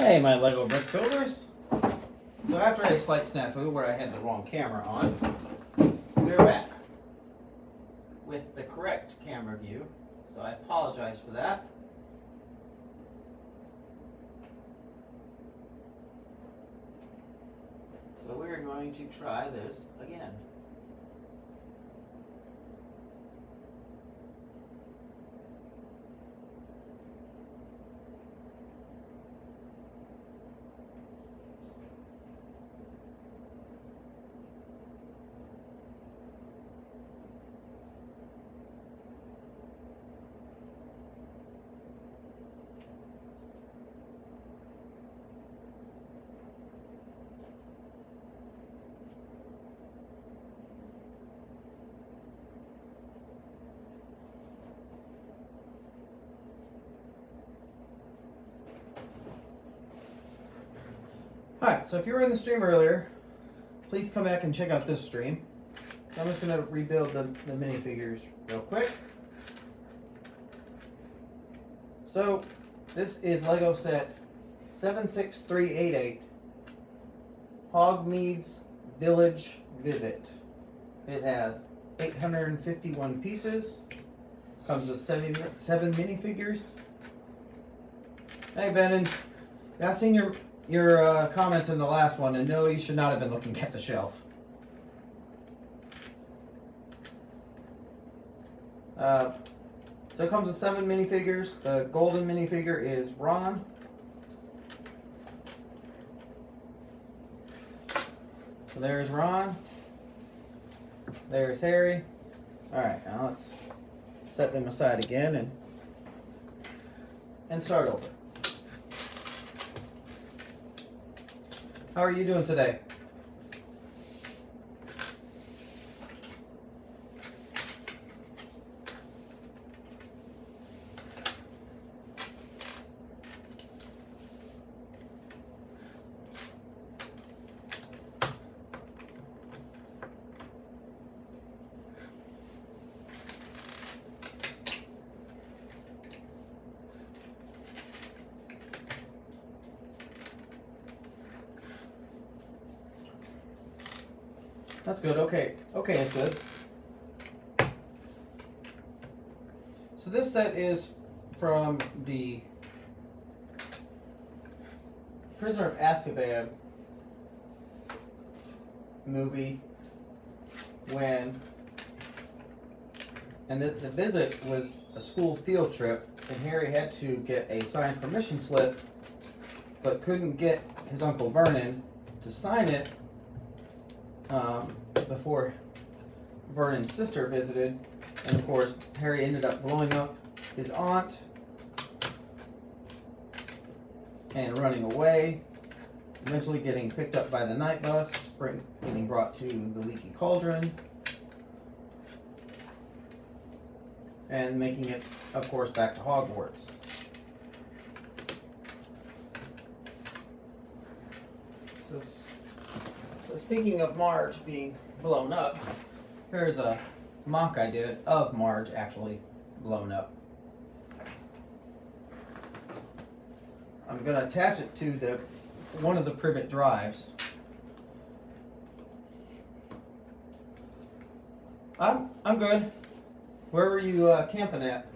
Hey, my Lego brick builders. So after a slight snafu where I had the wrong camera on, we're back with the correct camera view. So I apologize for that. So we're going to try this again. Alright, so if you were in the stream earlier, please come back and check out this stream. So I'm just going to rebuild the minifigures real quick. So this is Lego set 76388, Hogsmeade's Village Visit. It has 851 pieces, comes with seven minifigures. Hey Benin, I seen your comments in the last one, and no, you should not have been looking at the shelf. So it comes with 7 minifigures. The golden minifigure is Ron. So there's Ron. There's Harry. Alright, now let's set them aside again and start over. How are you doing today? That's good. Okay, it's good. So this set is from the Prisoner of Azkaban movie, and the visit was a school field trip, and Harry had to get a signed permission slip, but couldn't get his Uncle Vernon to sign it before Vernon's sister visited, and of course Harry ended up blowing up his aunt and running away, eventually getting picked up by the night bus, getting brought to the Leaky Cauldron, and making it, of course, back to Hogwarts. So speaking of Marge being blown up, here's a mock I did of Marge actually blown up. I'm going to attach it to one of the privet drives. I'm good. Where were you camping at?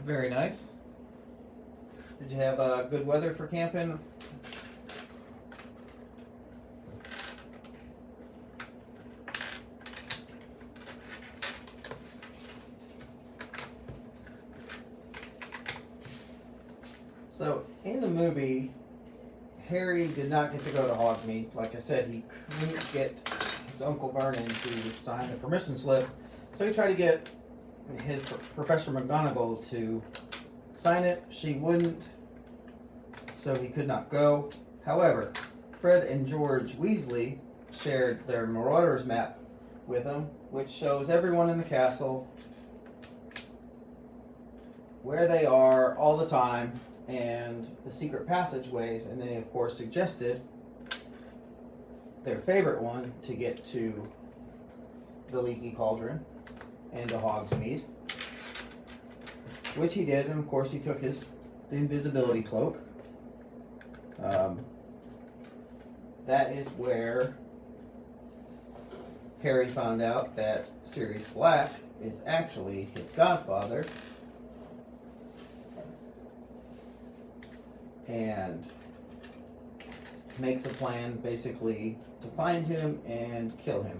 Very nice. Did you have good weather for camping? movie, Harry did not get to go to Hogsmeade. Like I said, he couldn't get his Uncle Vernon to sign the permission slip, so he tried to get his Professor Mcgonagall to sign it. She wouldn't, so he could not go. However, Fred and George Weasley shared their Marauders map with him, which shows everyone in the castle where they are all the time and the secret passageways, and they of course suggested their favorite one to get to the Leaky Cauldron and to Hogsmeade, which he did, and of course he took the invisibility cloak. That is where Harry found out that Sirius Black is actually his godfather, and makes a plan basically to find him and kill him.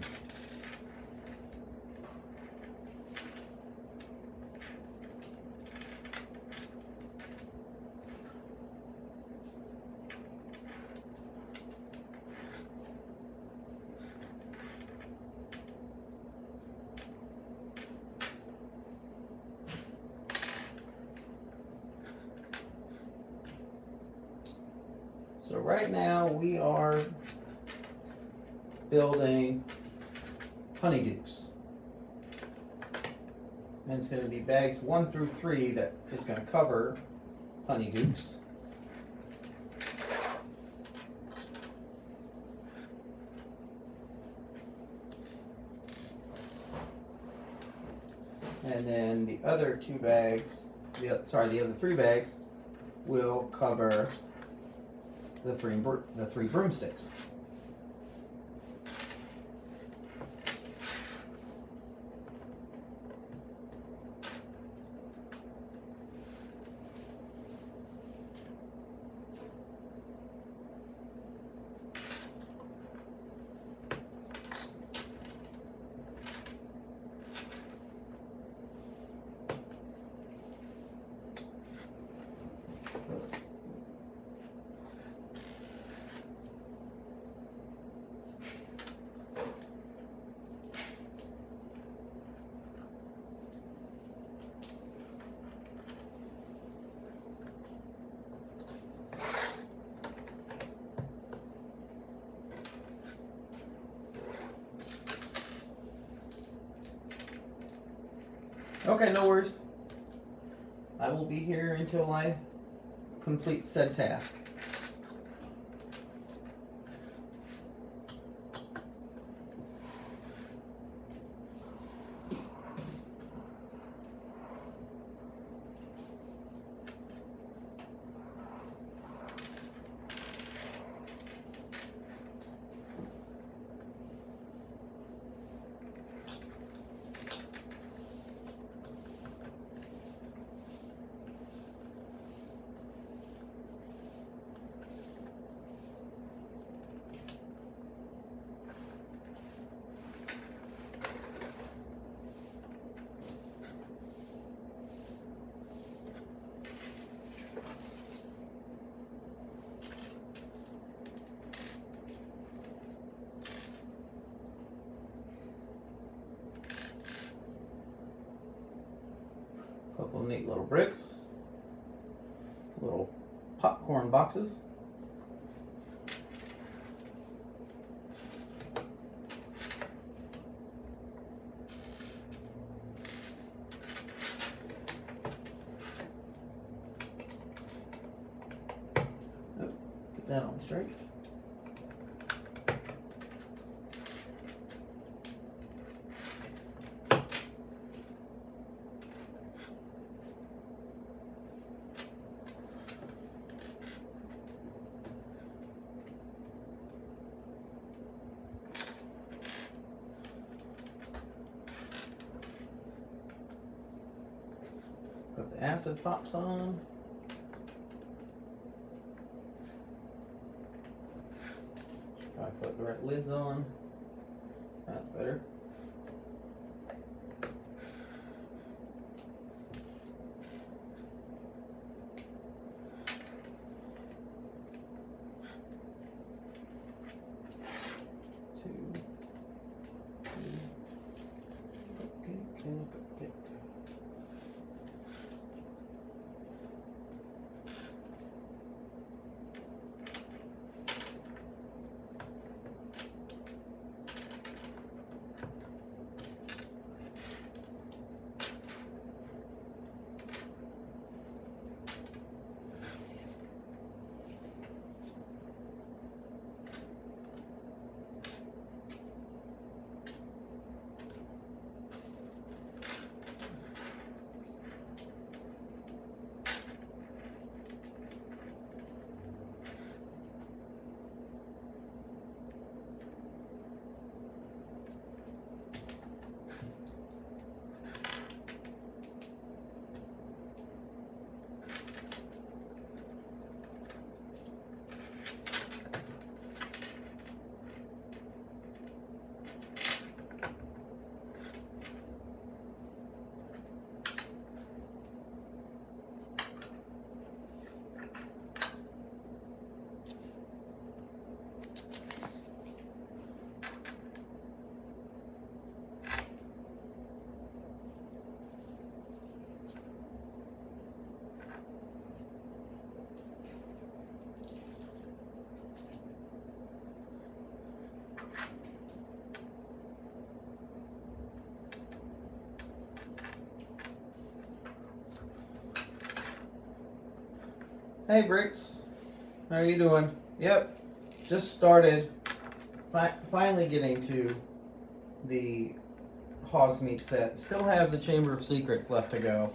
So right now we are building honeydukes. And it's going to be bags 1 through 3 that is going to cover honeydukes. And then the other 2 bags, the other 3 bags will cover the three broomsticks. Okay, no worries. I will be here until I complete said task. Couple of neat little bricks, little popcorn boxes. Oh, get that on straight. Put the acid pops on. Should probably put the right lids on. That's better. gonna get. Hey Bricks, how are you doing? Yep, just started. Finally getting to the Hogsmeade set. Still have the Chamber of Secrets left to go.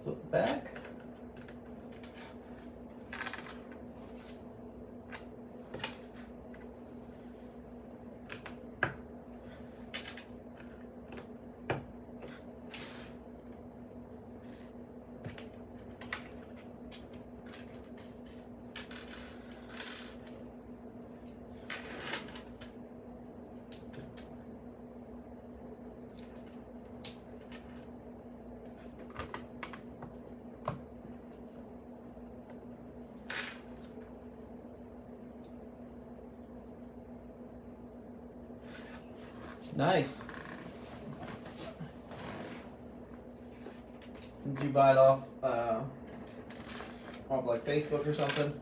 Flip back. Nice. Did you buy it off like Facebook or something?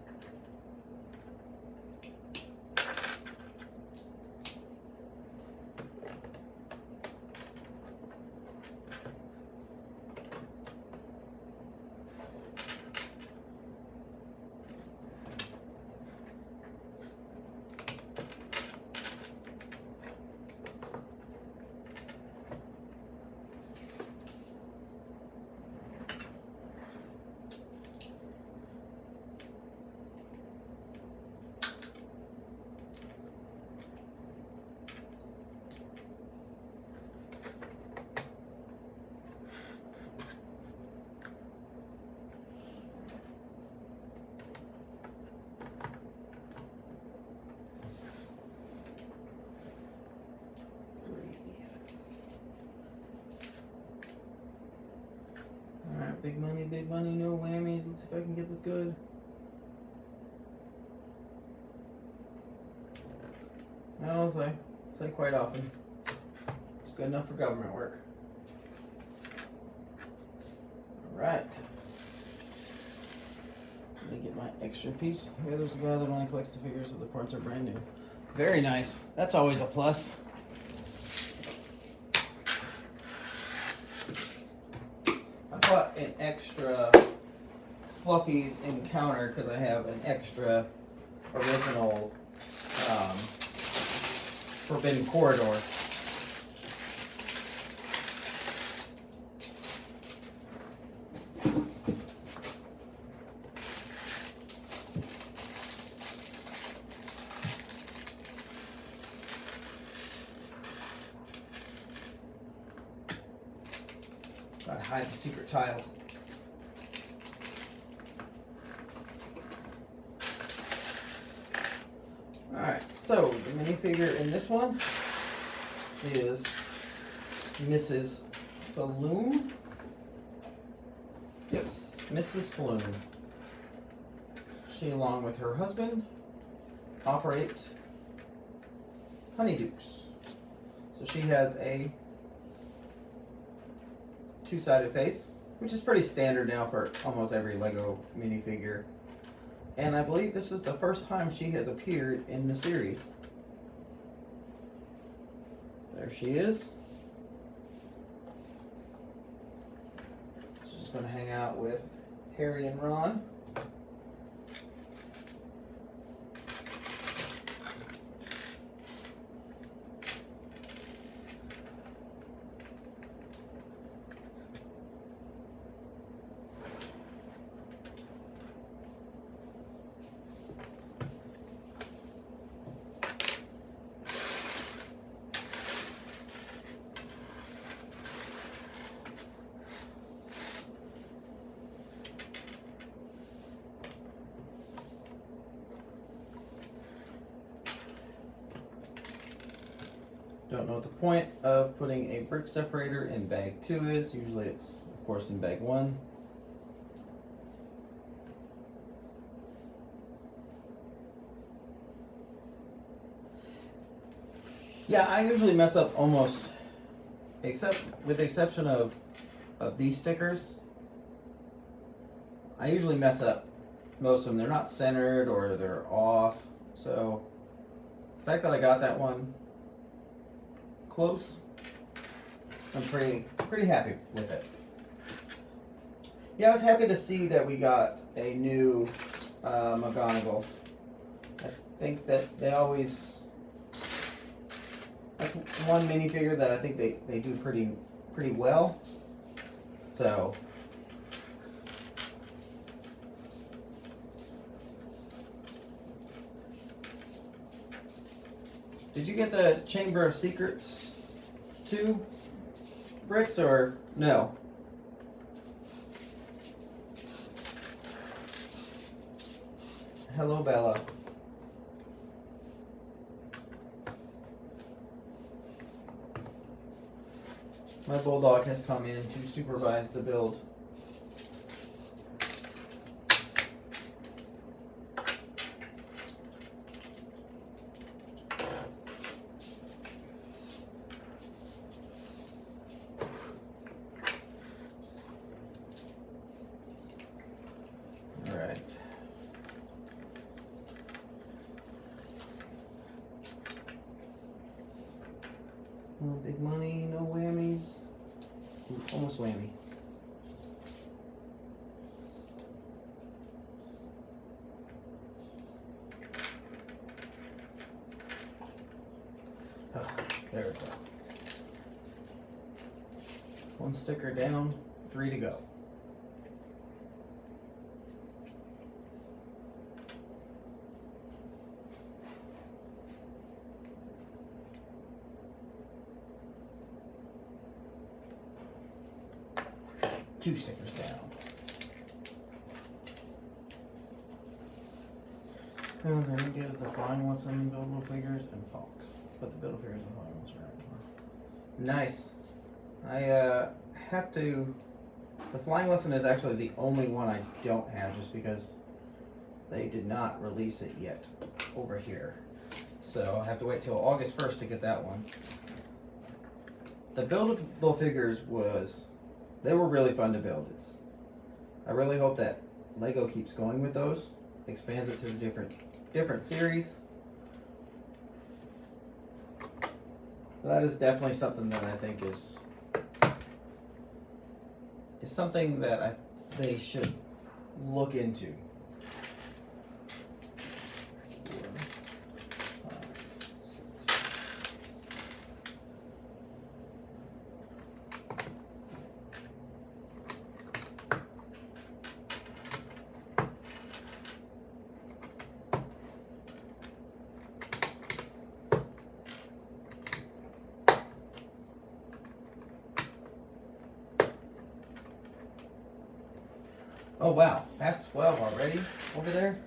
Big money, no whammies. Let's see if I can get this good. I'll say quite often. It's good enough for government work. Alright. Let me get my extra piece. Here, there's a guy that only collects the figures so the parts are brand new. Very nice. That's always a plus. I bought an extra Fluffies Encounter because I have an extra original Forbidden Corridor. hide the secret tile. Alright, so the minifigure in this one is Mrs. Falloon. Yes, Mrs. Falloon. She, along with her husband, operate honeydukes. So she has a two-sided face, which is pretty standard now for almost every Lego minifigure. And I believe this is the first time she has appeared in the series. There she is. She's just going to hang out with Harry and Ron. Don't know what the point of putting a brick separator in bag 2 is. Usually it's, of course, in bag 1. Yeah, I usually mess up almost, with the exception of these stickers. I usually mess up most of them. They're not centered or they're off. So the fact that I got that one close, I'm pretty happy with it. Yeah, I was happy to see that we got a new Mcgonagall. I think that they always, that's one minifigure that I think they do pretty well. So did you get the Chamber of Secrets 2 bricks or no? Hello, Bella. My bulldog has come in to supervise the build. No big money, no whammies. Ooh, almost whammy. Oh, there we go. One sticker down, 3 to go. Two stickers down. And then it gives the flying lesson, buildable figures, and Fox. But the buildable figures and flying lesson are nice. I have to. The flying lesson is actually the only one I don't have, just because they did not release it yet over here. So I have to wait till August 1st to get that one. The buildable figures they were really fun to build. I really hope that Lego keeps going with those, expands it to the different series. But that is definitely something that I think is something that they should look into. Oh wow, past 12 already over there?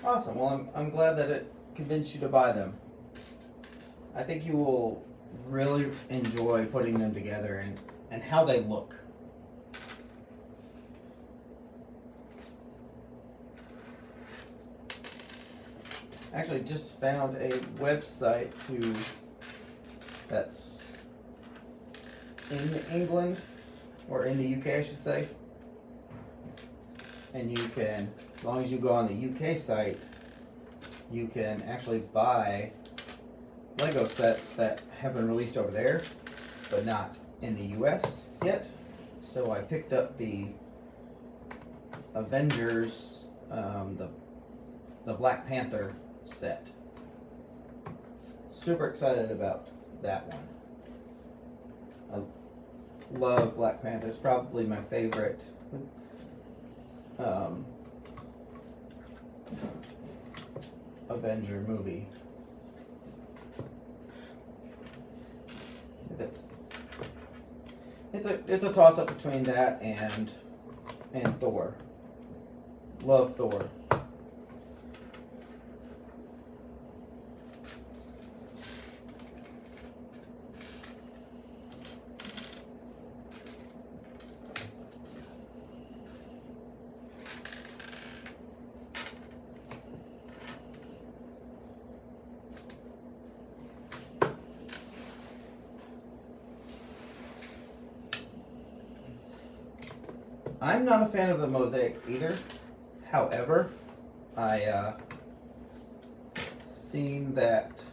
Awesome. Well, I'm glad that it convinced you to buy them. I think you will really enjoy putting them together and how they look. Actually, just found a website that's in England, or in the UK, I should say. And you can, as long as you go on the UK site, you can actually buy Lego sets that have been released over there, but not in the US yet. So I picked up the Avengers, the Black Panther set. Super excited about that one. I love Black Panther. It's probably my favorite Avenger movie. It's a toss up between that and Thor. Love Thor. I'm not a fan of the mosaics either. However, I seen that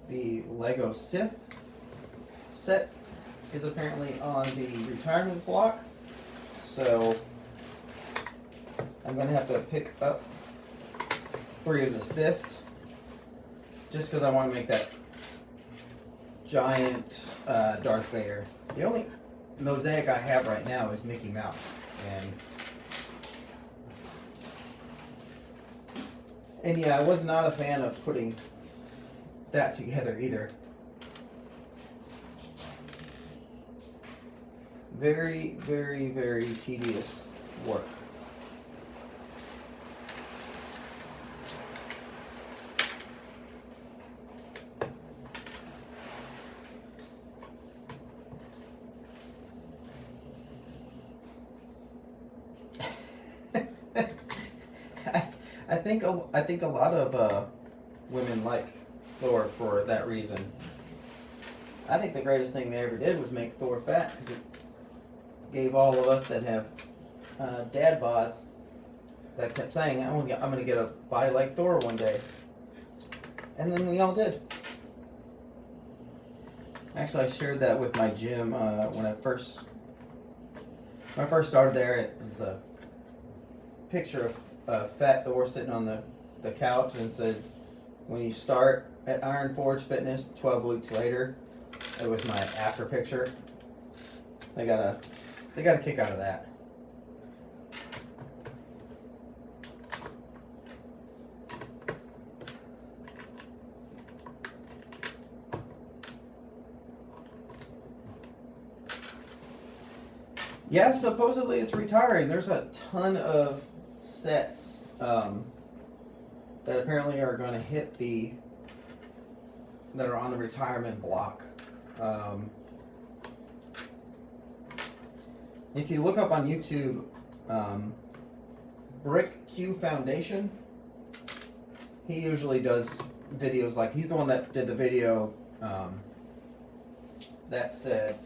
the Lego Sith set is apparently on the retirement block, so I'm going to have to pick up 3 of the Siths just because I want to make that giant Darth Vader. The only mosaic I have right now is Mickey Mouse, and yeah, I was not a fan of putting that together either. Very, very, very tedious work. I think a lot of women like Thor for that reason. I think the greatest thing they ever did was make Thor fat, because it gave all of us that have dad bods that kept saying, I'm gonna get a body like Thor one day, and then we all did. Actually, I shared that with my gym when I first started there. It was a picture of fat Thor sitting on the couch, and said, when you start at Iron Forge Fitness 12 weeks later. It was my after picture. They got a kick out of that. Yeah, supposedly it's retiring. There's a ton of sets that apparently are going to hit that are on the retirement block. If you look up on YouTube, Brick Q Foundation, he usually does videos like, he's the one that did the video that said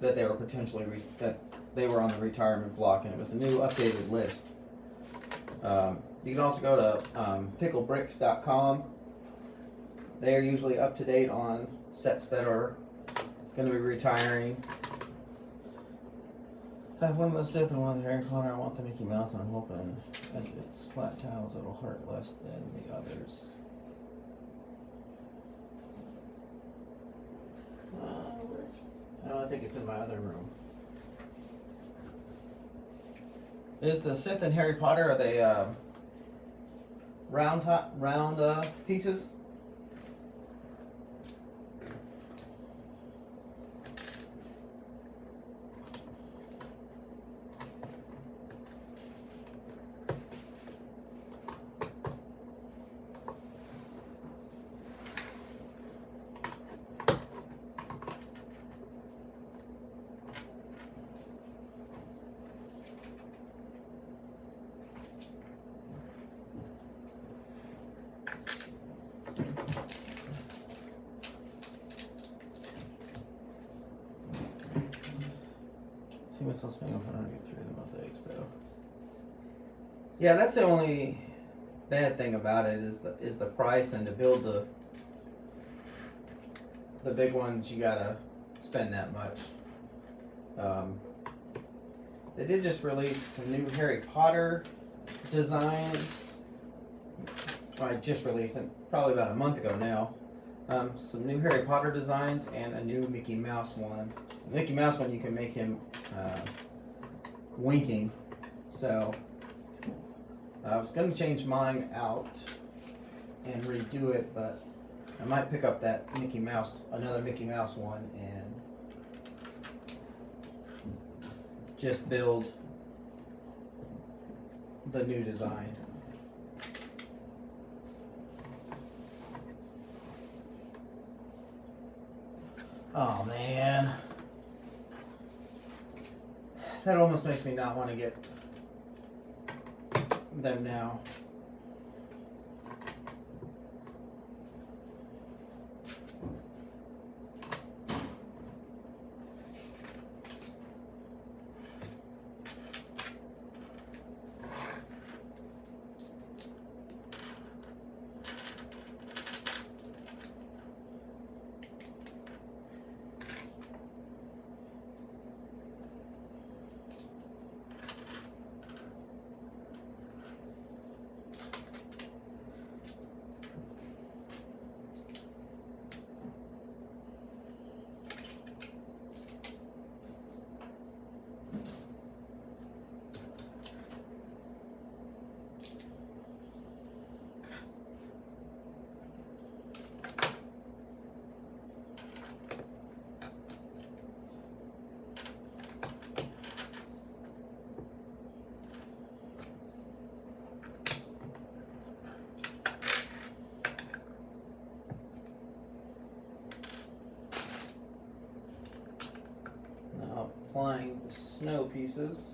that they were potentially that they were on the retirement block, and it was the new updated list. You can also go to picklebricks.com. They're usually up to date on sets that are going to be retiring. I have one of the Sith and one of the Harry Potter. I want the Mickey Mouse, and I'm hoping as it's flat tiles, it'll hurt less than the others. I think it's in my other room. Is the Sith and Harry Potter, are they round pieces? See myself spending if I don't get through the mosaics though. Yeah, that's the only bad thing about it is the price, and to build the big ones you gotta spend that much. They did just release some new Harry Potter designs. I just released them probably about a month ago now. Some new Harry Potter designs and a new Mickey Mouse one. The Mickey Mouse one, you can make him winking. So I was going to change mine out and redo it, but I might pick up that Mickey Mouse, another Mickey Mouse one, and just build the new design. Oh man, that almost makes me not want to get them now. Applying the snow pieces.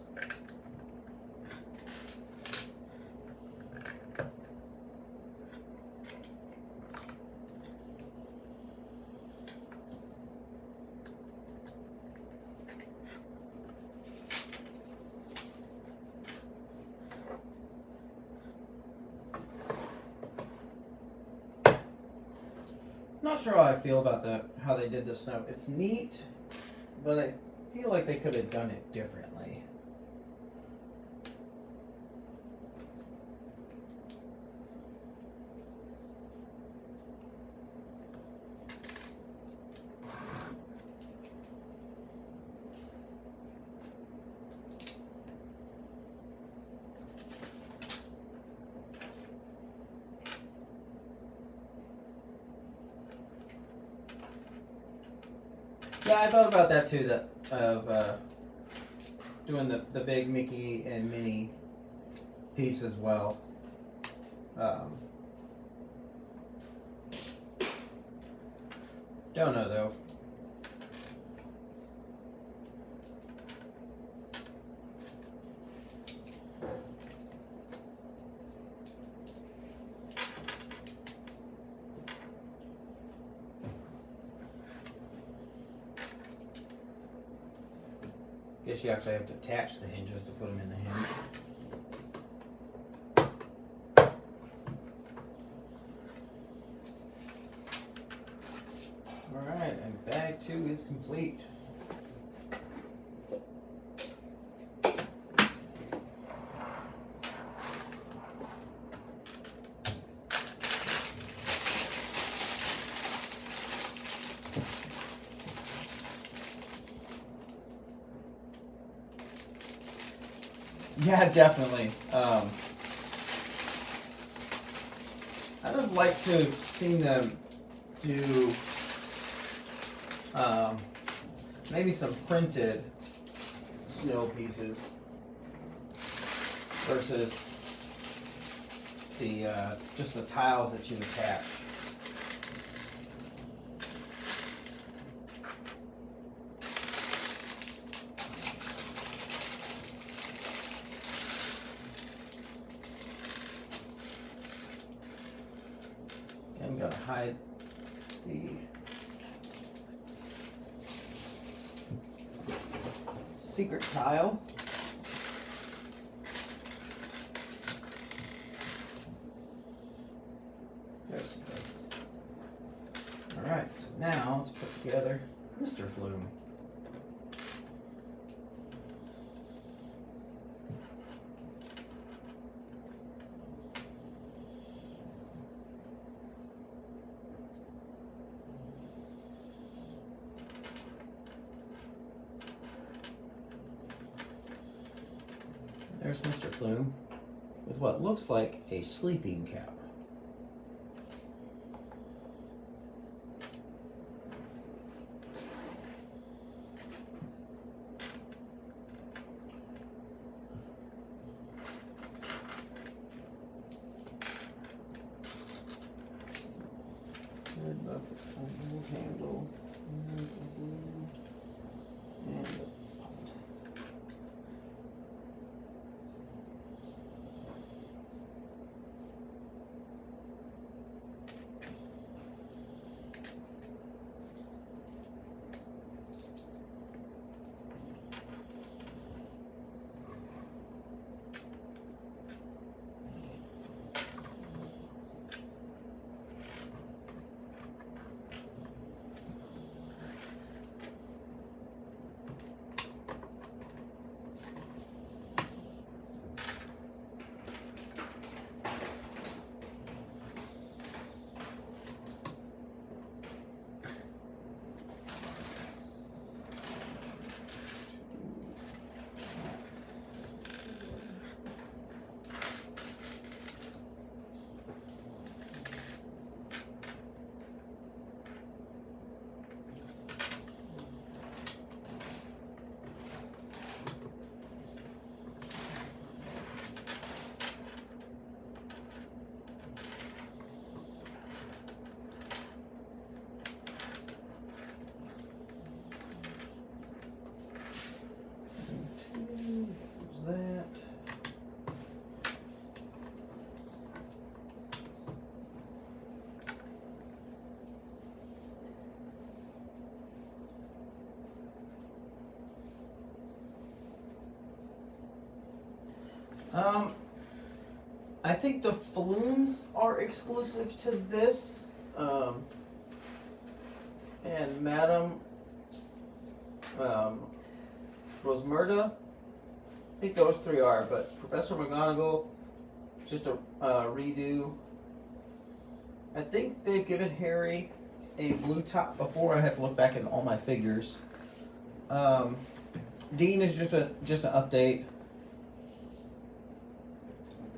Not sure how I feel about how they did the snow. It's neat, but I feel like they could have done it differently. Yeah, I thought about that too, doing the big Mickey and Minnie piece as well. Don't know though. Guess you actually have to attach the hinges to put them in the hinge. Alright, and bag 2 is complete. Yeah, definitely. I would have liked to have seen them do maybe some printed snow pieces versus the just the tiles that you attach. I'm gonna hide the secret tile. There's those. Alright, so now let's put together Mr. Flume. There's Mr. Flume with what looks like a sleeping cap. Red bucket, a blue handle, and a blue, and a pot. That. I think the flumes are exclusive to this, and Madam Rosmerta. I think those three are, but Professor McGonagall, just a redo. I think they've given Harry a blue top before. I have to look back at all my figures. Dean is just an update.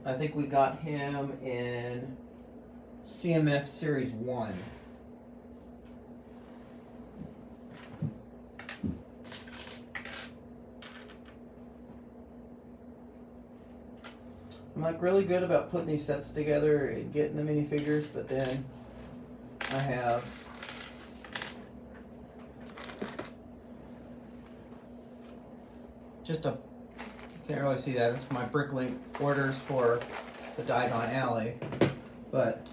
I think we got him in CMF Series 1. I'm like really good about putting these sets together and getting the minifigures, but then I have just a, you can't really see that, it's my Bricklink orders for the Diagon Alley, but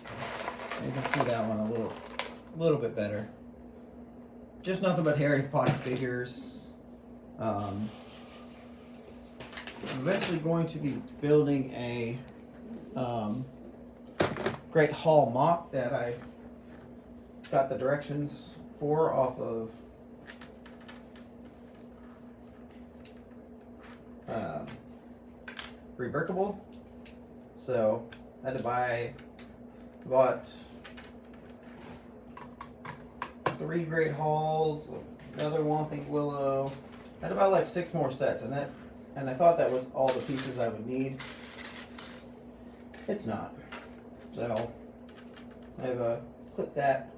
you can see that one a little bit better. Just nothing but Harry Potter figures. I'm eventually going to be building a Great Hall mock that I got the directions for off of Reworkable. So I had to bought 3 Great Halls, another Whomping Willow. I had about like 6 more sets, and I thought that was all the pieces I would need. It's not. So I've put that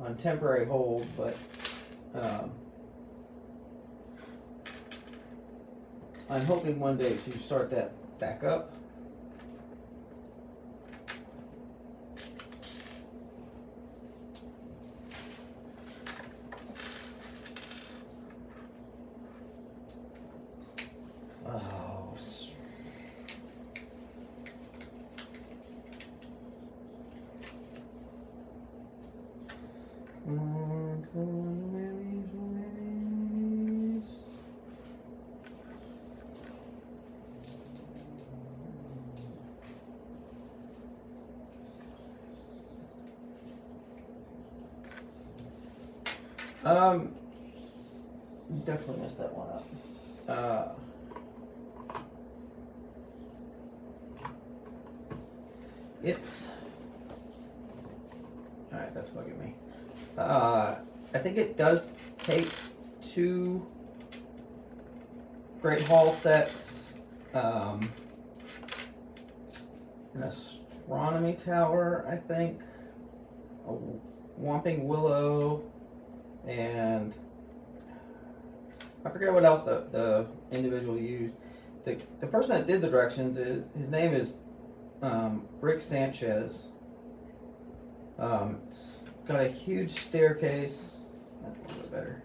on temporary hold, but I'm hoping one day to start that back up. Oh, come on, Marys. Definitely messed that one up. It's alright, that's bugging me. I think it does take 2 Great Hall sets, an Astronomy Tower, I think, a Whomping Willow, and I forget what else the individual used. The person that did the directions, his name is Rick Sanchez. It's got a huge staircase. That's a little bit better.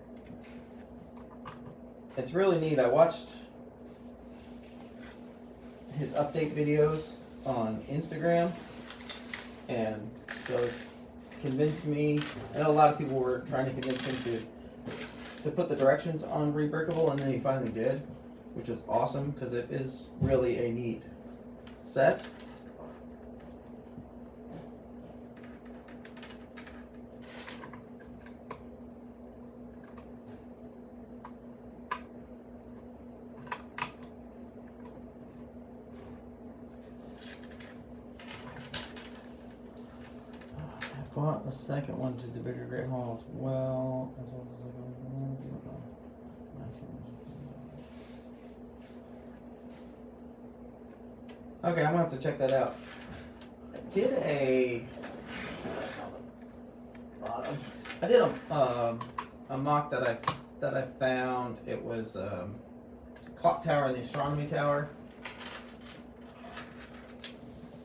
It's really neat. I watched his update videos on Instagram, and so it convinced me. I know a lot of people were trying to convince him to put the directions on Rebreakable, and then he finally did, which is awesome because it is really a neat set. I bought a second one to the bigger Great Hall as well as the second one. Okay, I'm gonna have to check that out. I did a mock that I found. It was Clock Tower and the Astronomy Tower.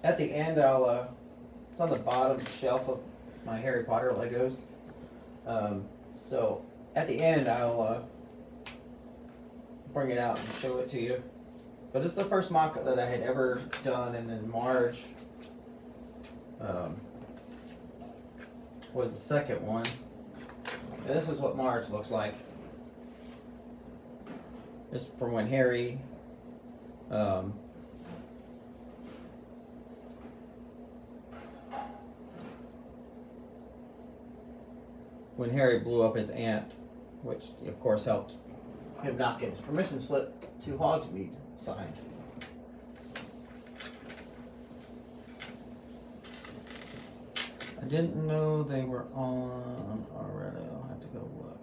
At the end, it's on the bottom shelf of my Harry Potter Legos. So at the end, I'll bring it out and show it to you. But it's the first mock that I had ever done, and then Marge was the second one. And this is what Marge looks like. This is from when Harry blew up his aunt, which of course helped him not get his permission slip to Hogsmeade signed. I didn't know they were on already. I'll have to go look.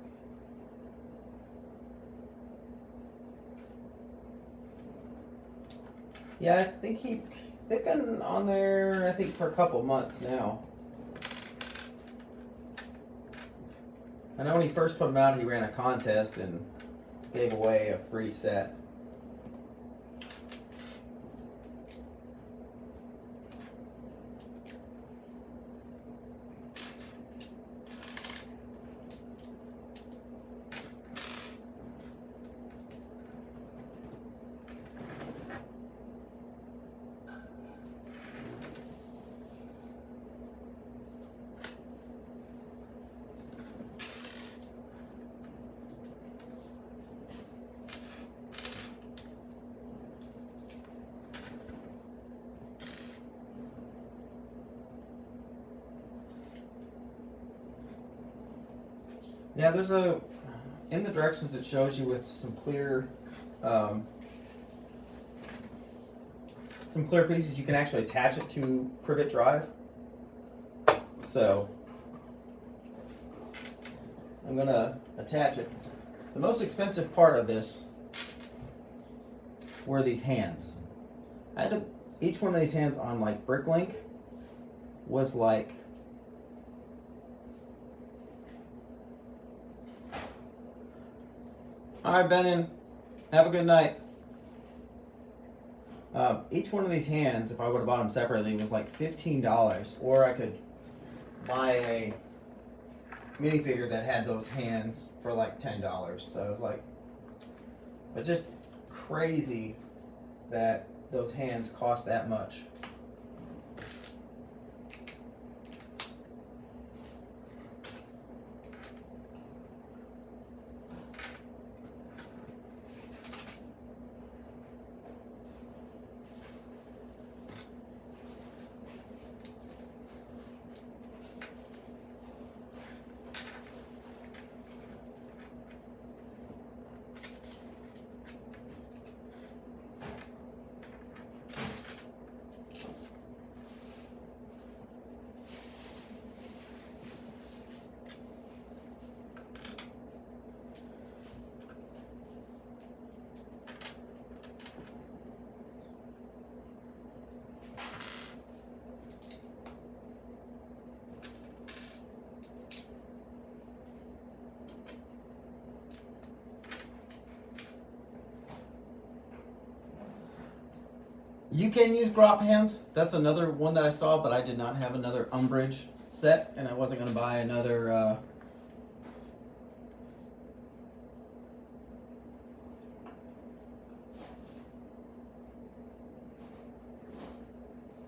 Yeah, I think they've been on there, I think, for a couple months now. I know when he first put them out, he ran a contest and gave away a free set. Yeah, there's in the directions it shows you with some clear pieces. You can actually attach it to Privet Drive. So I'm gonna attach it. The most expensive part of this were these hands. I had to, each one of these hands on like Bricklink was like alright, Benin, have a good night. Each one of these hands, if I would have bought them separately, was like $15, or I could buy a minifigure that had those hands for like $10. So it was like, but just crazy that those hands cost that much. You can use Grop hands. That's another one that I saw, but I did not have another Umbridge set, and I wasn't going to buy another.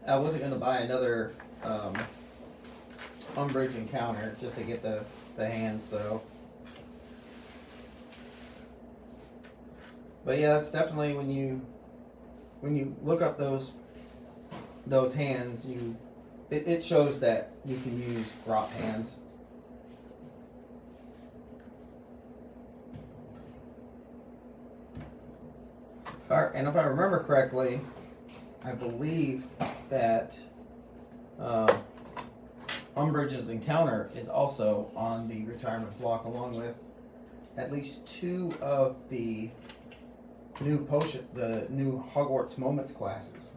I wasn't going to buy another Umbridge encounter just to get the hands. So, but yeah, that's definitely when you look up those hands, it shows that you can use Grop hands. Alright, and if I remember correctly, I believe that Umbridge's encounter is also on the retirement block, along with at least 2 of the new Hogwarts Moments classes,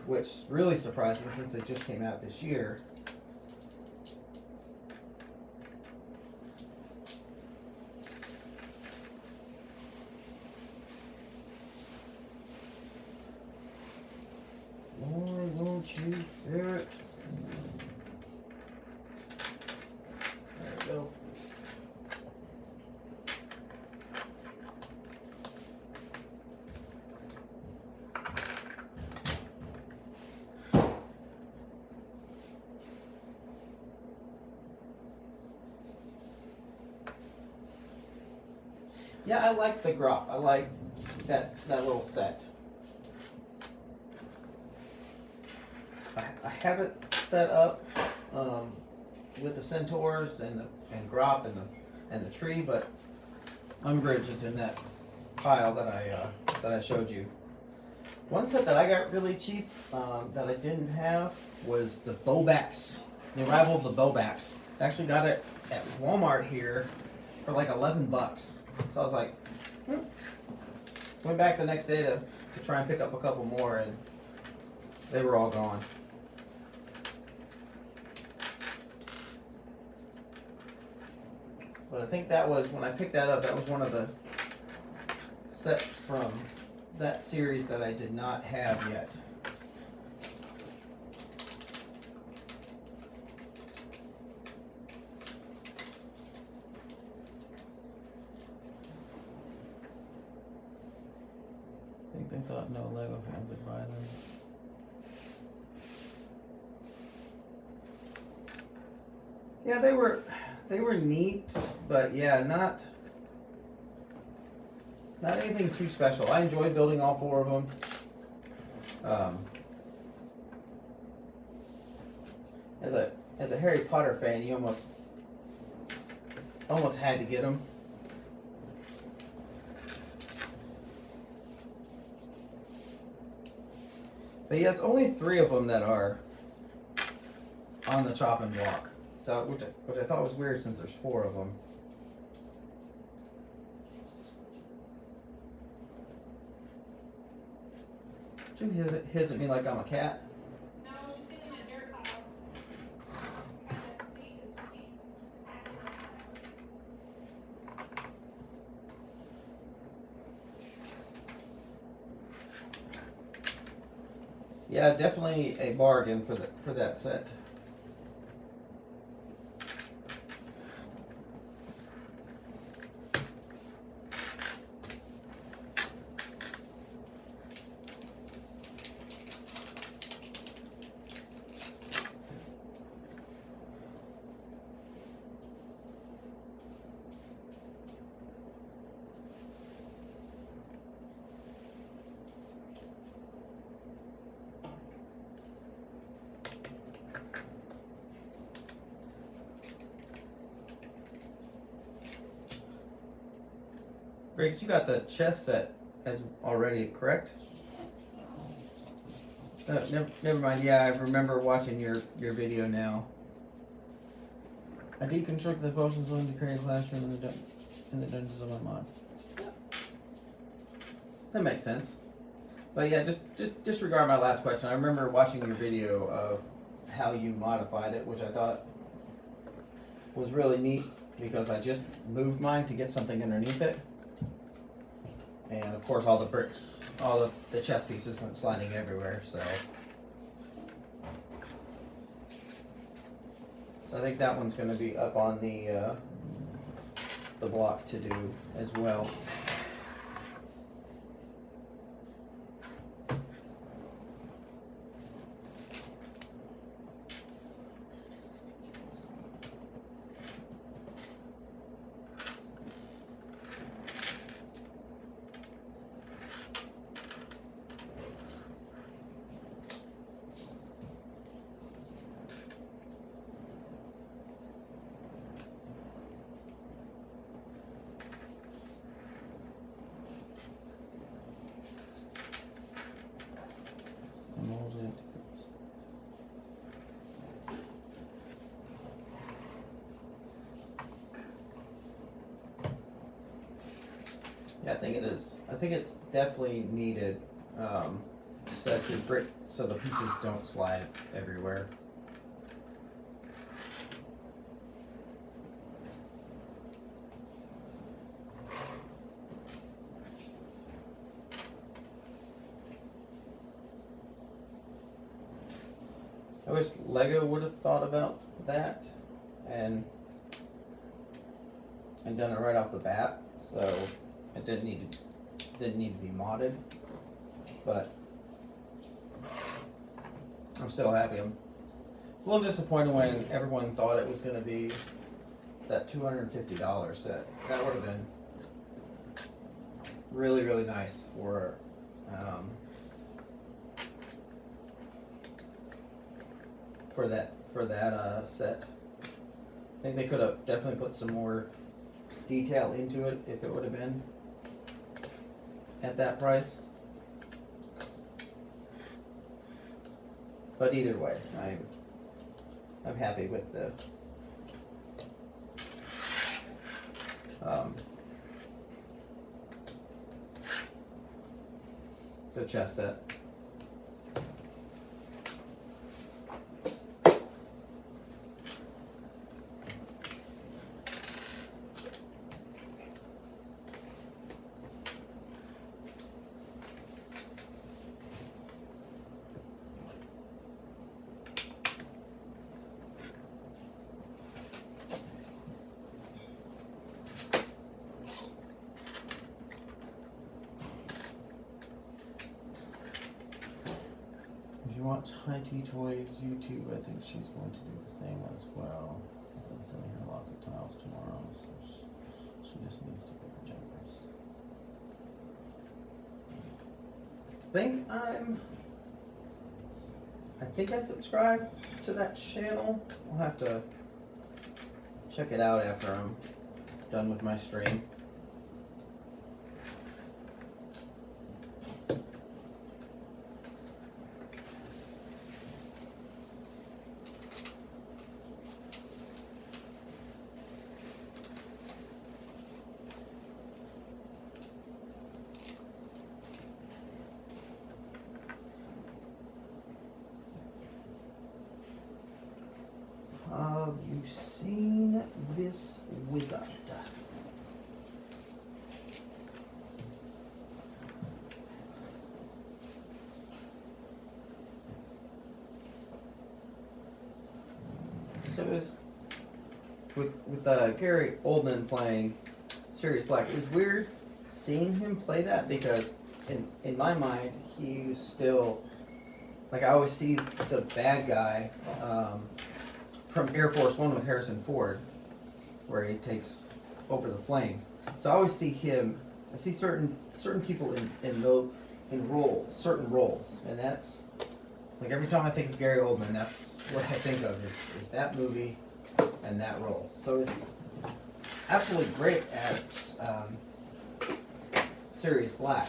which really surprised me since they just came out this year. Why won't you ferret? There we go. Yeah, I like the Grop. I like that little set. I have it set up with the Centaurs and Grop and the tree, but Umbridge is in that pile that I showed you. One set that I got really cheap that I didn't have was the Bowbacks, the arrival of the Bowbacks. I actually got it at Walmart here for like $11. So I was like, went back the next day to try and pick up a couple more, and they were all gone. But I think that was, when I picked that up, that was one of the sets from that series that I did not have yet. I think they thought no Lego fans would buy them. Yeah, they were neat, but yeah, not anything too special. I enjoyed building all 4 of them. As a Harry Potter fan, you almost had to get them. But yeah, it's only 3 of them that are on the chopping block. So, which I thought was weird since there's 4 of them. She hiss at me like I'm a cat. No, she's getting my dirt pile. That's sweet, and she keeps attacking my pile. Yeah, definitely a bargain for that set. Briggs, you got the chess set as already, correct? Never mind. Yeah, I remember watching your video now. I deconstruct the potions to create a classroom in the dungeons of my mod. That makes sense. But yeah, just disregard my last question. I remember watching your video of how you modified it, which I thought was really neat because I just moved mine to get something underneath it. And of course all the bricks, all the chess pieces went sliding everywhere, so I think that one's going to be up on the block to do as well. Yeah, I think it is. I think it's definitely needed, so the pieces don't slide everywhere. I wish Lego would have thought about that and done it right off the bat, so it didn't need to be modded. But I'm still happy. It's a little disappointed when everyone thought it was going to be that $250 set. That would have been really, really nice for that set. I think they could have definitely put some more detail into it if it would have been at that price. But either way, I'm happy with the chess set. Watch High Tea Toys YouTube. I think she's going to do the same as well. Because I'm sending her lots of tiles tomorrow, so she just needs to pick the jumpers. I think I subscribe to that channel. I'll have to check it out after I'm done with my stream. Sirius Wizard. So it was with Gary Oldman playing Sirius Black. It was weird seeing him play that because in my mind he's still like I always see the bad guy from Air Force One with Harrison Ford, where he takes over the plane. So I always see him. I see certain people in certain roles, and that's like every time I think of Gary Oldman, that's what I think of is that movie and that role. So he's absolutely great at Sirius Black.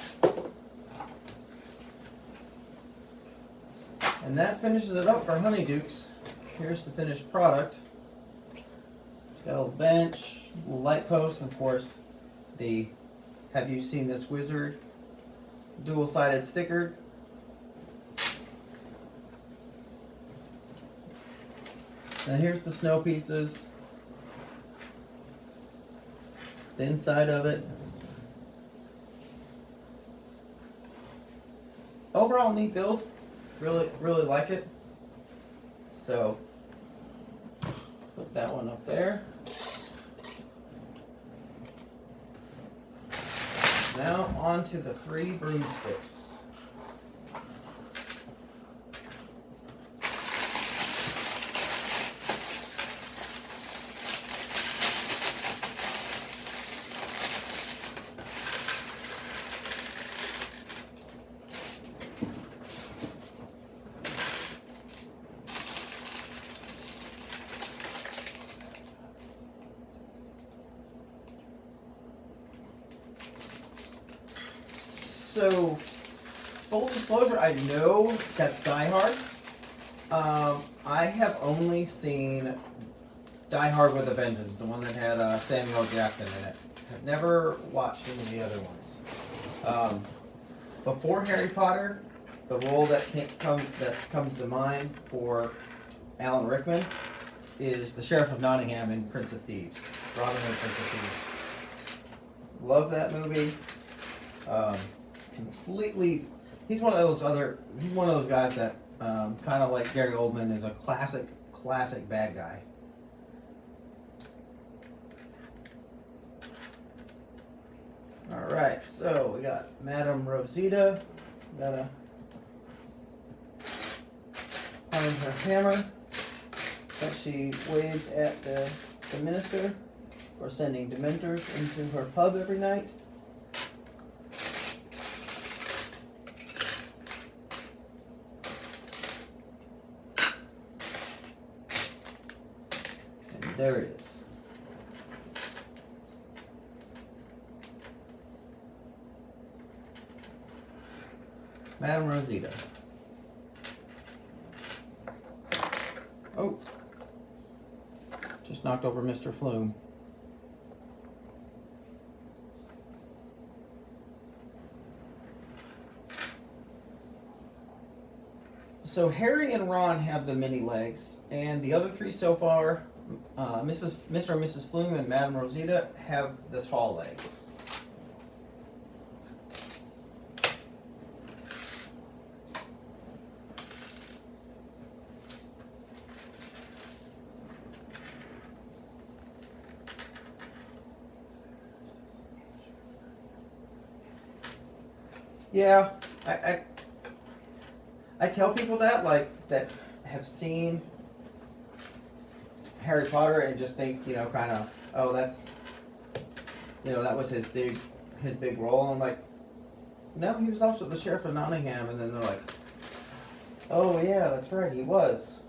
And that finishes it up for Honeydukes. Here's the finished product. It's got a little bench, a little light post, and of course the Have You Seen This Wizard dual-sided sticker. And here's the snow pieces. The inside of it. Overall neat build. Really like it. So put that one up there. Now on to the 3 broomsticks. So, full disclosure, I know that's Die Hard. I have only seen Die Hard with a Vengeance, the one that had Samuel L. Jackson in it. I've never watched any of the other ones. Before Harry Potter, the role that comes to mind for Alan Rickman is the Sheriff of Nottingham in Prince of Thieves. Robin Hood, Prince of Thieves. Love that movie. Completely, he's one of those guys that kind of like Gary Oldman is a classic bad guy. All right, so we got Madame Rosita. Gotta find her hammer that she waves at the minister for sending Dementors into her pub every night. There it is. Madame Rosita. Oh. Just knocked over Mr. Flume. So Harry and Ron have the mini legs, and the other 3 so far, Mr. and Mrs. Flume and Madame Rosita, have the tall legs. Yeah, I tell people that that have seen Harry Potter and just think, kind of, oh, that's, that was his big role. And I'm like, no, he was also the Sheriff of Nottingham. And then they're like, oh yeah, that's right, he was.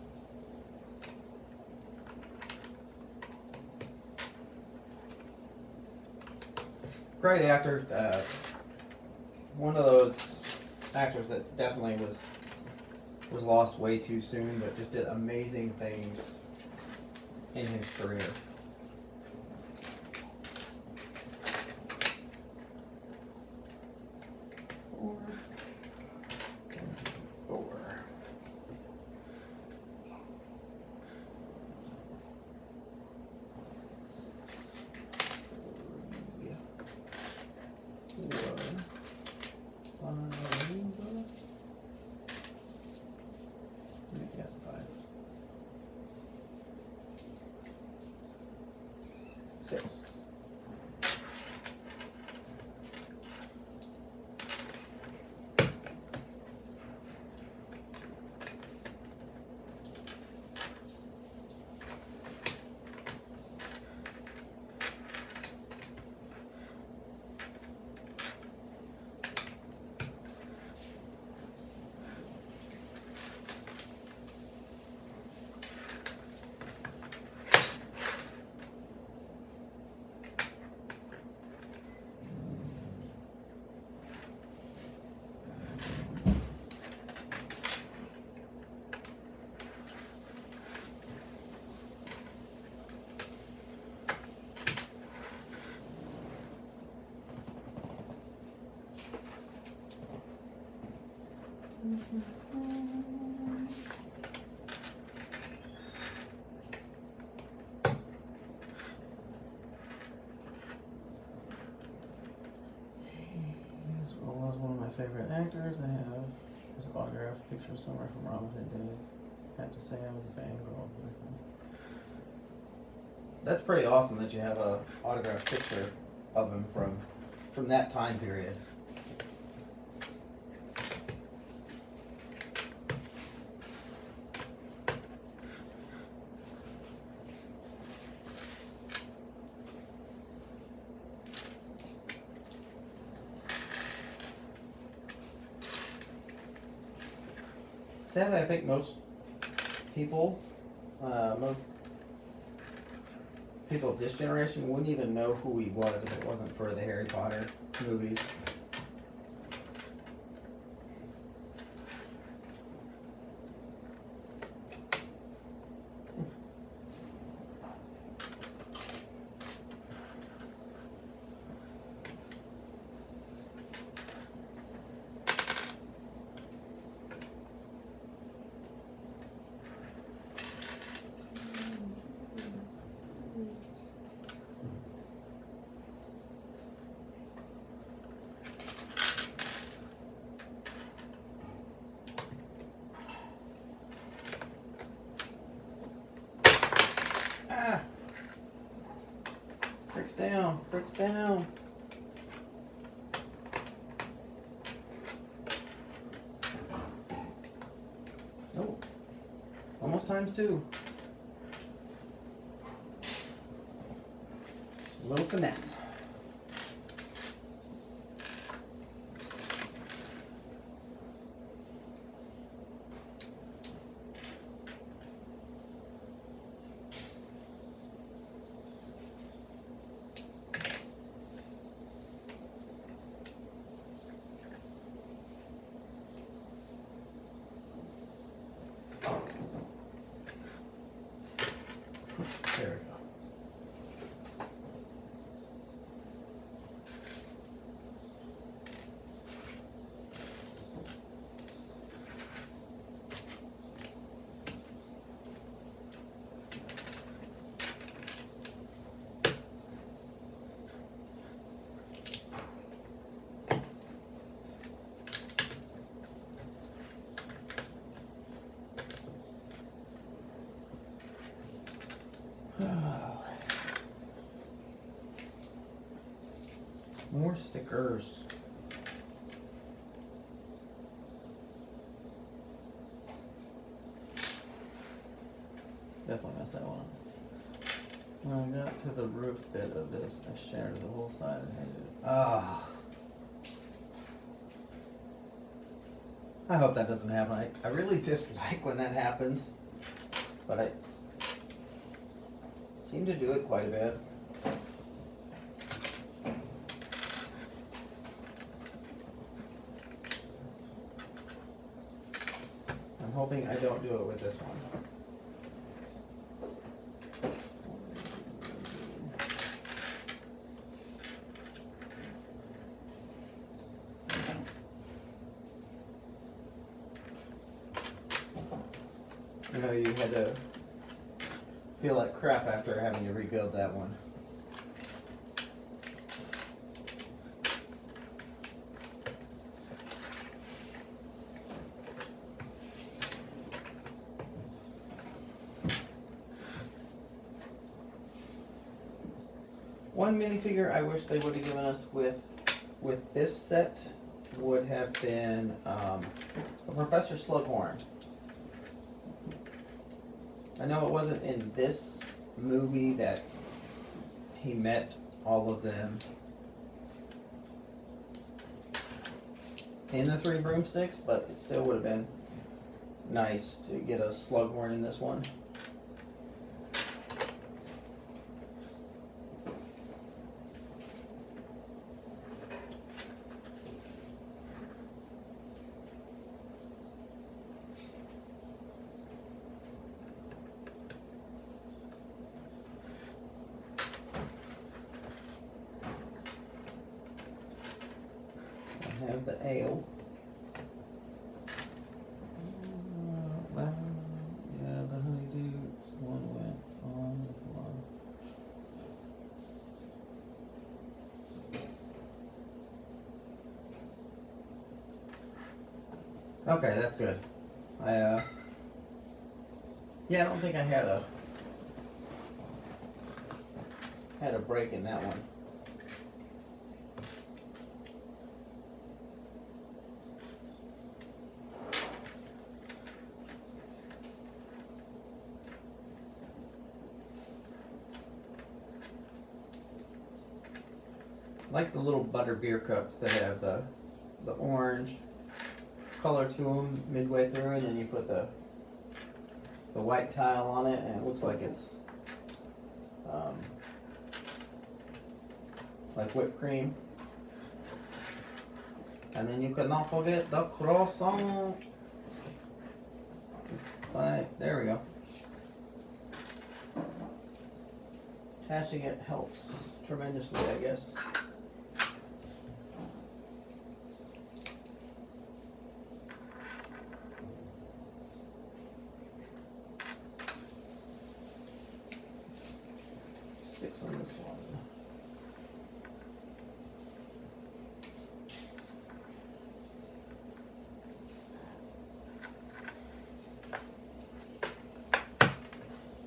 Great actor. One of those actors that definitely was lost way too soon, but just did amazing things in his career. Four. 6. Was one of my favorite actors. I have his autographed picture somewhere from Robin Hood days. I have to say I was a fan girl. That's pretty awesome that you have a autographed picture of him from that time period. Sadly, I think most people of this generation wouldn't even know who he was if it wasn't for the Harry Potter movies. Bricks down. Oh, almost ×2. Just a little finesse. There we go. More stickers. Definitely messed that one up. When I got to the roof bit of this, I shattered the whole side and hated it. Ah. I hope that doesn't happen. I really dislike when that happens, but I seem to do it quite a bit. I'm hoping I don't do it with this one. I know you had to feel like crap after having to rebuild that one. One minifigure I wish they would have given us with this set would have been a Professor Slughorn. I know it wasn't in this movie that he met all of them in the Three Broomsticks, but it still would have been nice to get a Slughorn in this one. I have the ale. Yeah, the honeydew's one went on with one. Okay, that's good. Yeah, I don't think I had a break in that one. Like the little butter beer cups that have the orange color to them midway through, and then you put the white tile on it, and it looks like it's like whipped cream. And then you cannot forget the croissant. Right, there we go. Attaching it helps tremendously, I guess. Six on this one.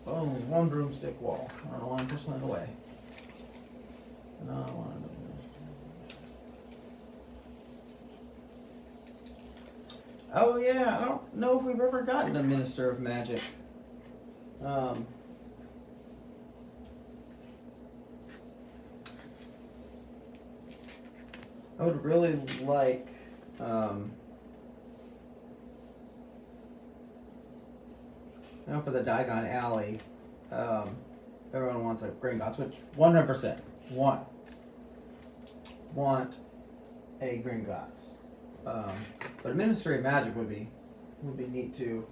Boom, one broomstick wall. I don't know why I'm pushing it away. No, I want to. Oh yeah, I don't know if we've ever gotten a Minister of Magic. I would really like I know for the Diagon Alley, everyone wants a Gringotts, which 100% want a Gringotts. But a Ministry of Magic would be neat too.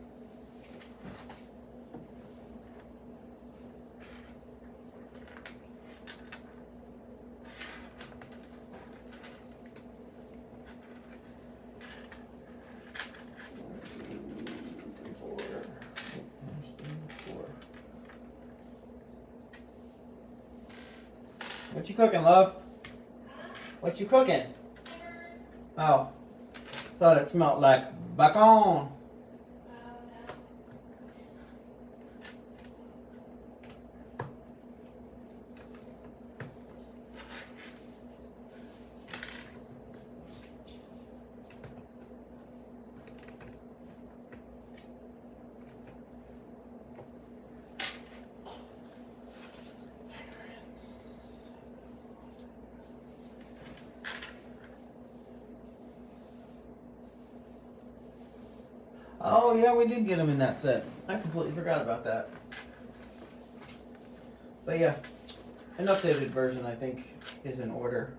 What you cooking, love? What you cooking? Oh, thought it smelled like bacon. Oh yeah, we did get them in that set. I completely forgot about that. But yeah, an updated version I think is in order.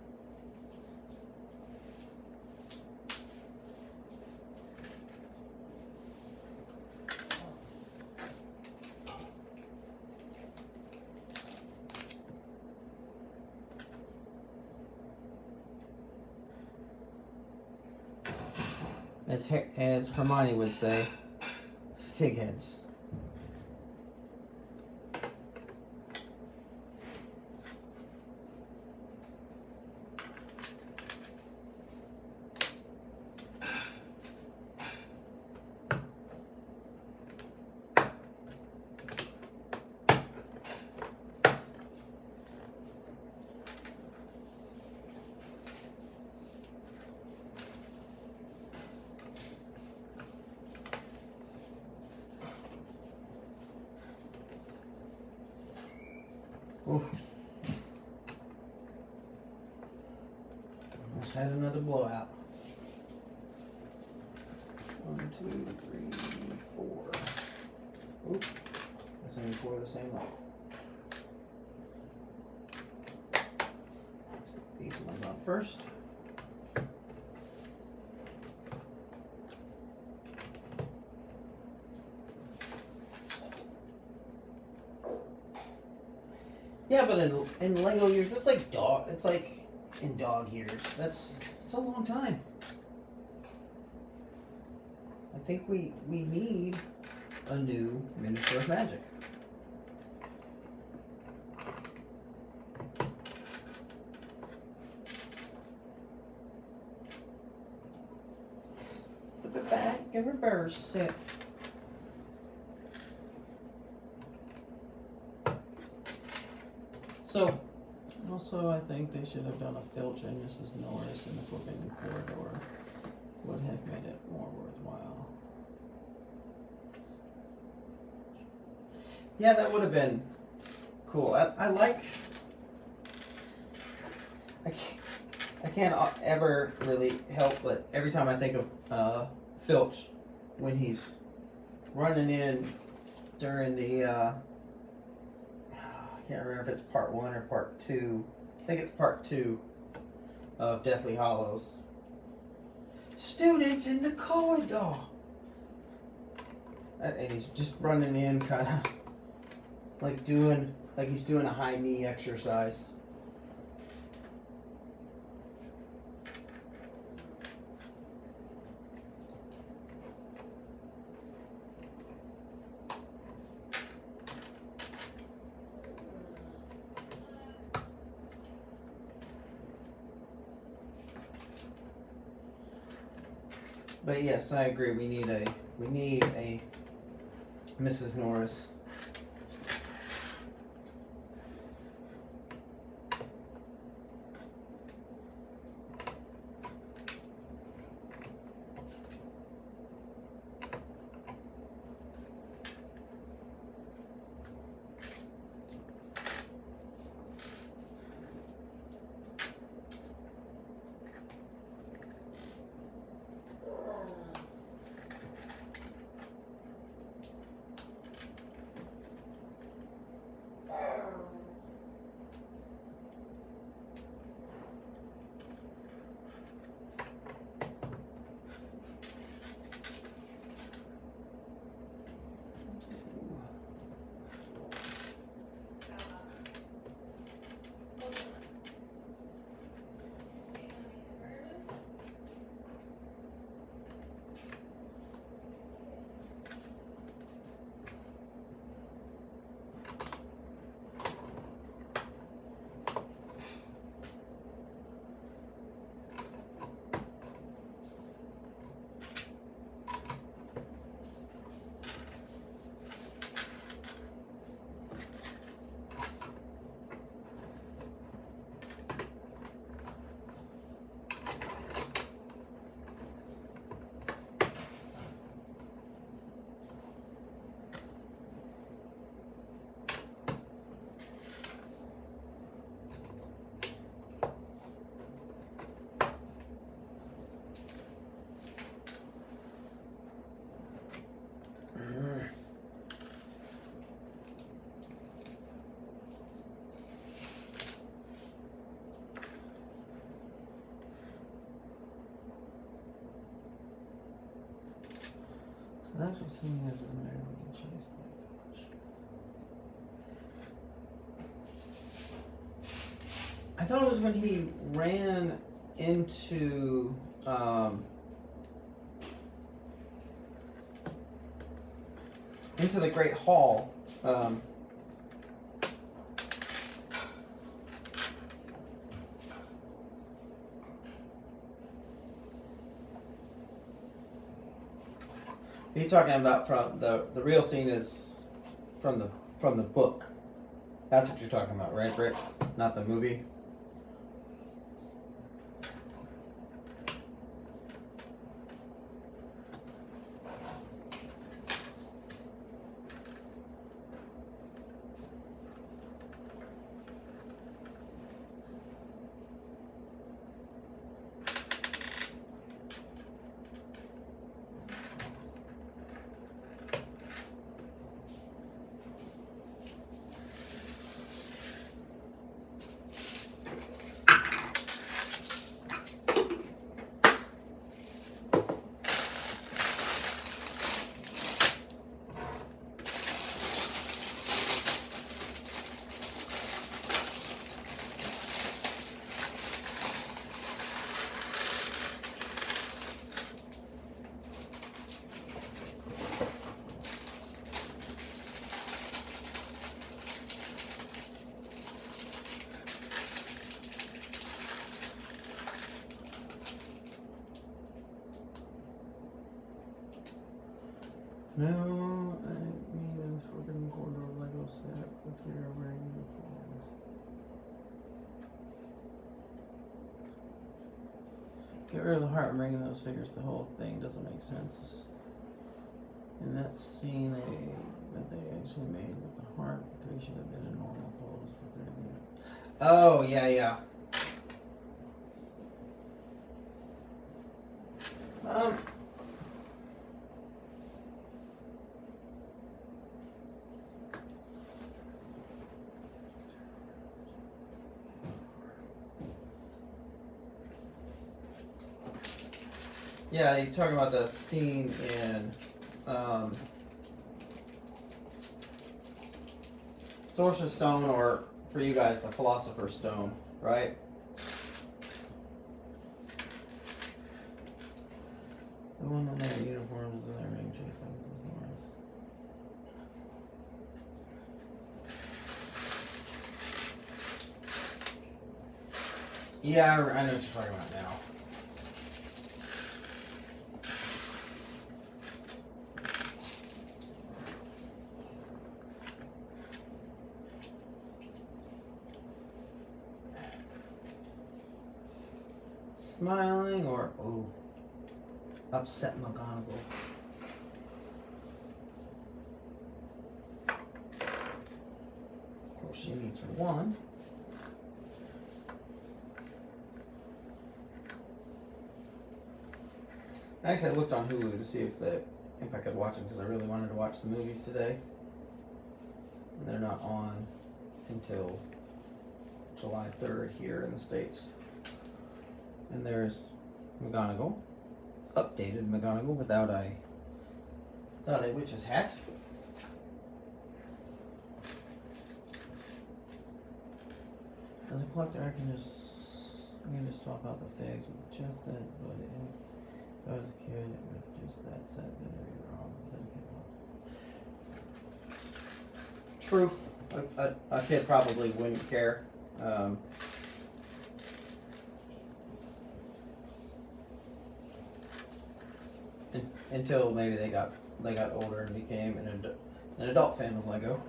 As Hermione would say, figheads. Ooh. Almost had another blowout. 1, 2, 3, 4. Oop. That's only 4 the same way. Let's put these ones on first. Yeah, but in Lego years, it's like dog. It's like in dog years. It's a long time. I think we need a new Minister of Magic. Flip it back and reverse it. So, also I think they should have done a Filch and Mrs. Norris in the Forbidden Corridor. Would have made it more worthwhile. Yeah, that would have been cool. I like. I can't ever really help but every time I think of Filch when he's running in during the. I can't remember if it's part 1 or part 2. I think it's part 2 of Deathly Hallows. Students in the corridor! And he's just running in kind of like he's doing a high knee exercise. But yes, I agree. We need a Mrs. Norris. That's what something has been being chased by Filch. I thought it was when he ran into the Great Hall. You're talking about from the real scene is from the book. That's what you're talking about, right, Bricks? Not the movie. No, I mean a Forbidden Corridor Lego set with your wearing uniforms. Get rid of the heart and bring in those figures. The whole thing doesn't make sense. In that scene that they actually made with the heart, the three should have been in normal pose. But they're oh, yeah. Yeah, you're talking about the scene in Sorcerer's Stone, or for you guys, the Philosopher's Stone, right? The one in their uniforms and their ring chase weapons is Morris. Yeah, I know what you're talking about now. Smiling or upset Mcgonagall. Of course, she needs her wand. Actually, I looked on Hulu to see if I could watch them because I really wanted to watch the movies today, and they're not on until July 3rd here in the States. And there's McGonagall, updated McGonagall without a witch's hat. As a collector, I can just swap out the figs with the chess set, but if I was a kid with just that set, then it'd be wrong. Truth, a kid probably wouldn't care. Until maybe they got older and became an adult fan of Lego.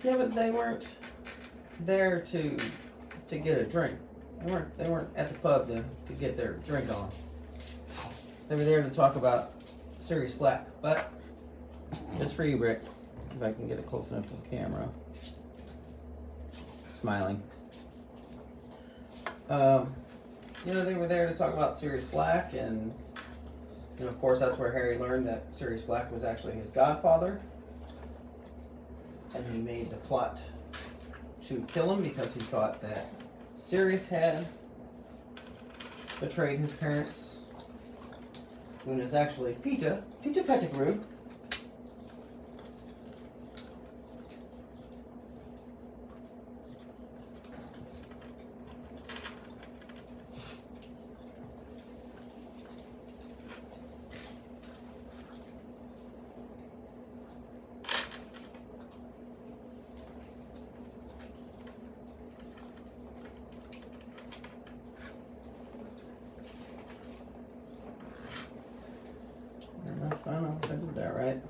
Yeah, but they weren't there to get a drink. They weren't at the pub to get their drink on. They were there to talk about Sirius Black. But just for you, Bricks, if I can get it close enough to the camera. Smiling. They were there to talk about Sirius Black, and of course that's where Harry learned that Sirius Black was actually his godfather, and he made the plot to kill him because he thought that Sirius had betrayed his parents, when it was actually Peter Pettigrew. I don't know if I did that right.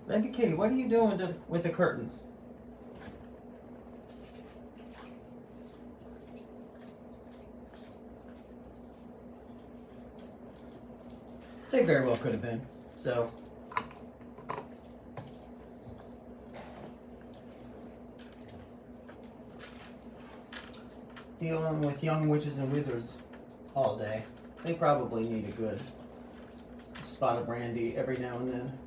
Baby Kitty, what are you doing with the curtains? They very well could have been. So, dealing with young witches and wizards all day, they probably need a good spot of brandy every now and then.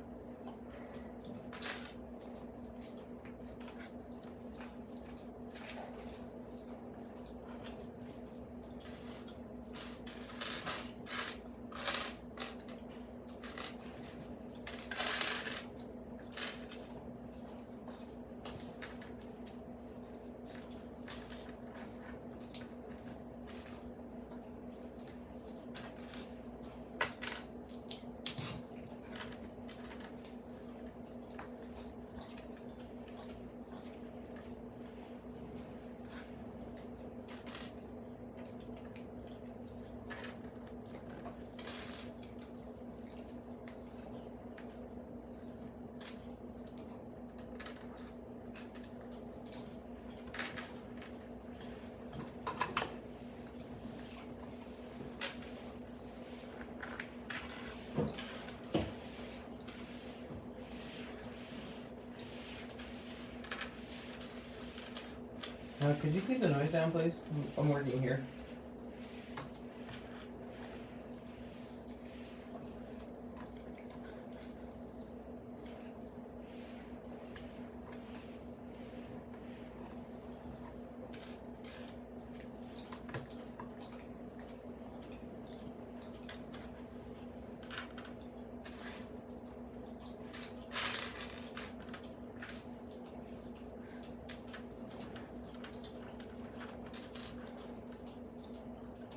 Could you keep the noise down, please? I'm working here.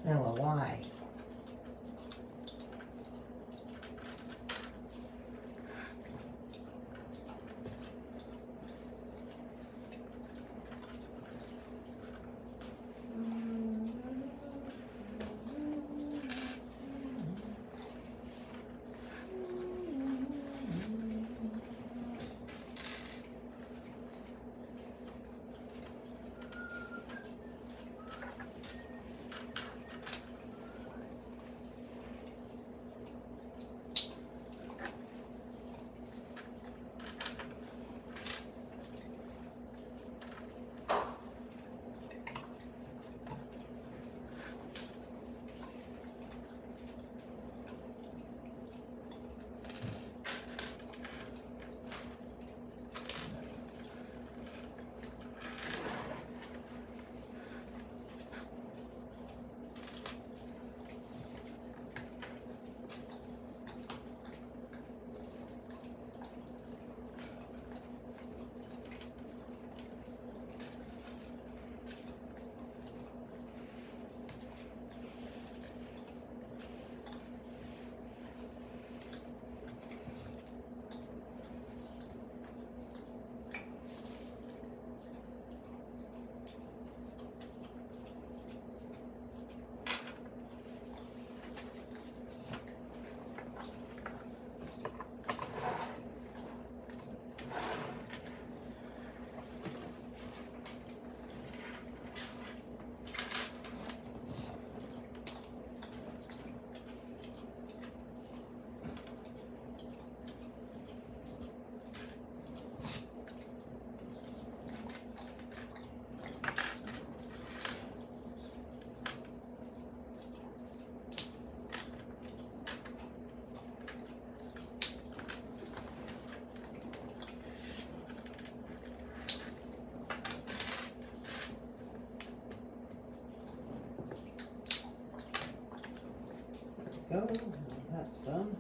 Ella, why? Go. That's done.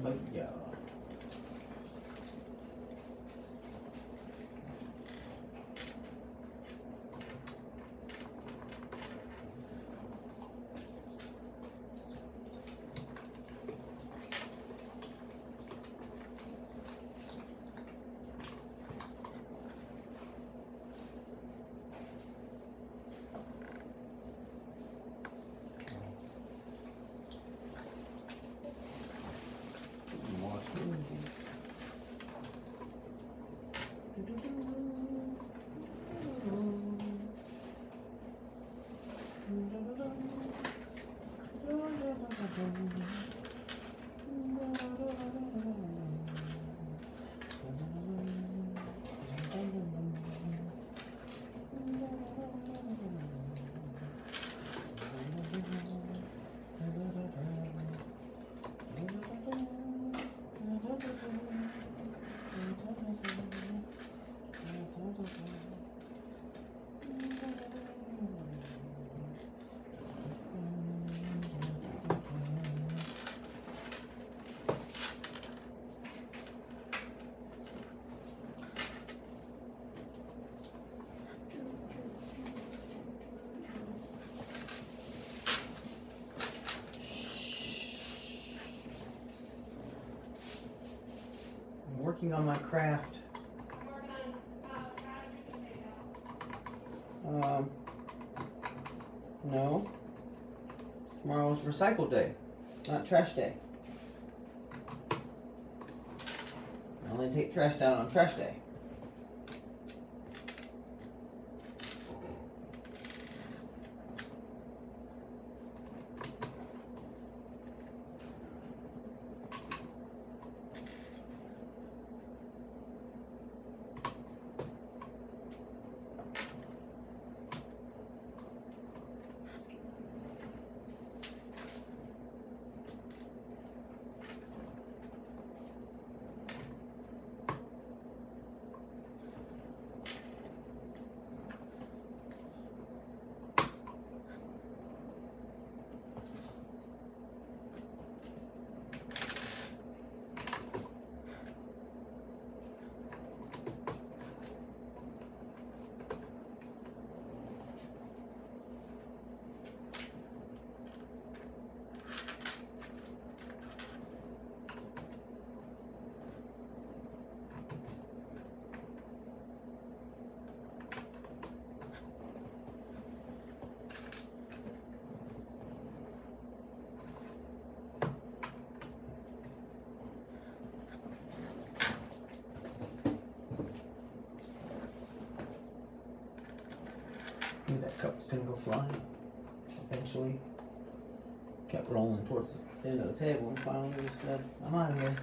But yeah. I'm working on my craft. I'm working on, trash you can take out. No. Tomorrow's recycle day, not trash day. I only take trash down on trash day. Knew that cup was gonna go flying. Eventually, kept rolling towards the end of the table, and finally just said, "I'm out of here."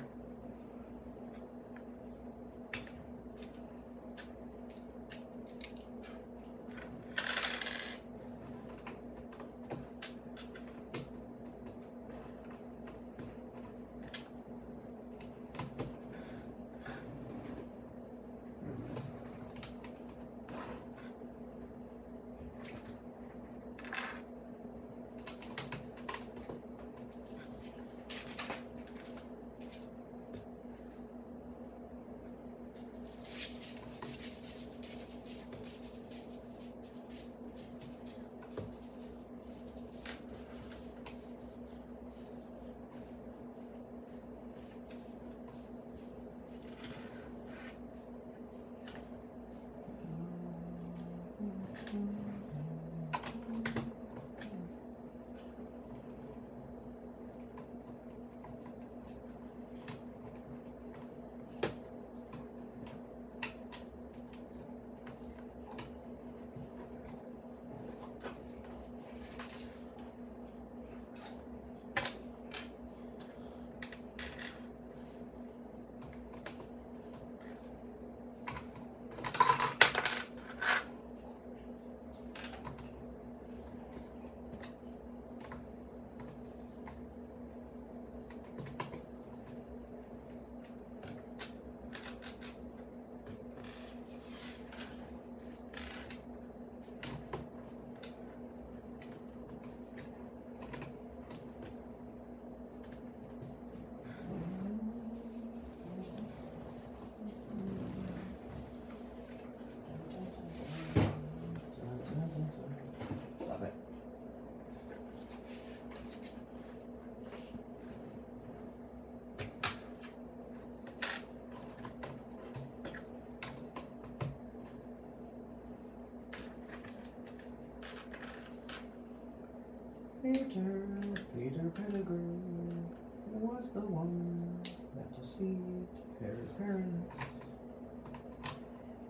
Peter Pettigrew was the one that deceived Harry's parents.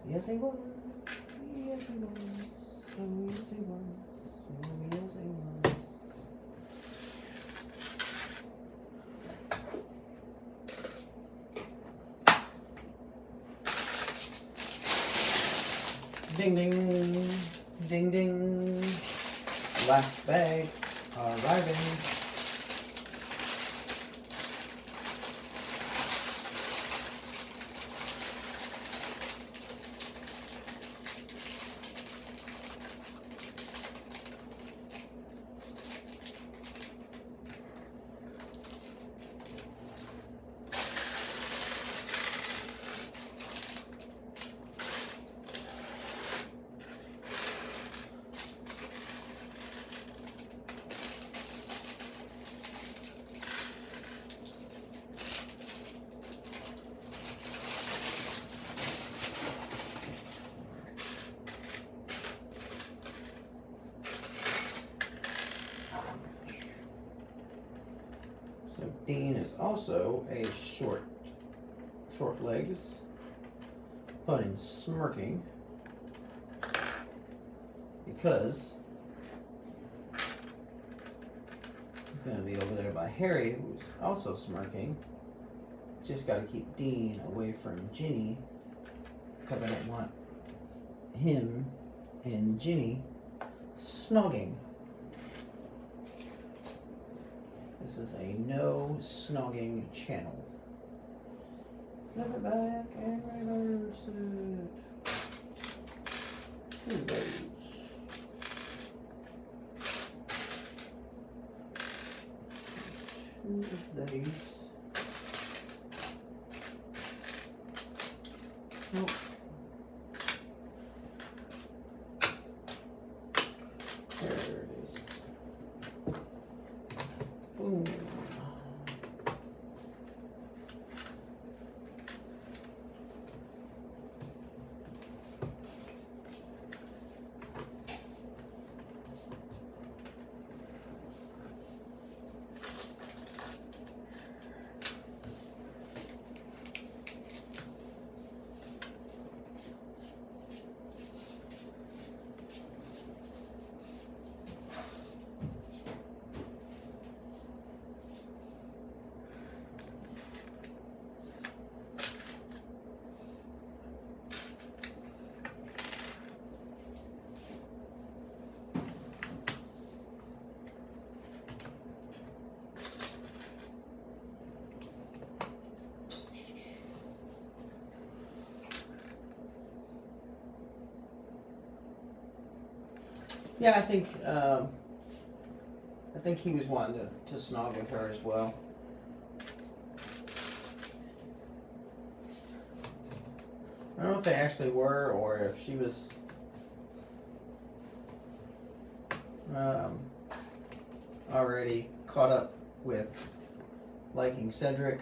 Yes, he was. Yes, he was. Oh, yes, he was. Oh, yes, he was. Ding, ding. Ding, ding. Last bag arriving. So Dean is also a short legs, put in smirking, because he's going to be over there by Harry, who's also smirking. Just got to keep Dean away from Ginny, because I don't want him and Ginny snogging. This is a no snogging channel. Flip it back and reverse it. Two of those. Two of these. Nope. There it is. Boom. Yeah, I think he was wanting to snog with her as well. I don't know if they actually were, or if she was already caught up with liking Cedric.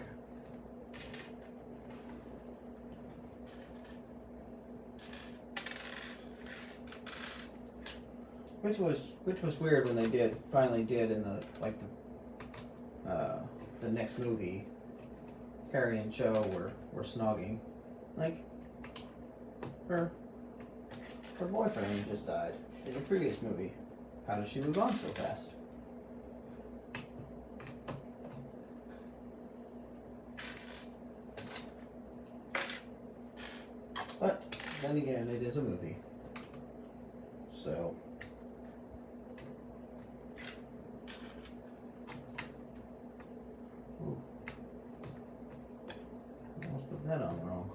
Which was weird when they finally did in the next movie. Harry and Cho were snogging. Like, her boyfriend just died in the previous movie. How did she move on so fast? But then again, it is a movie. So almost put that on wrong.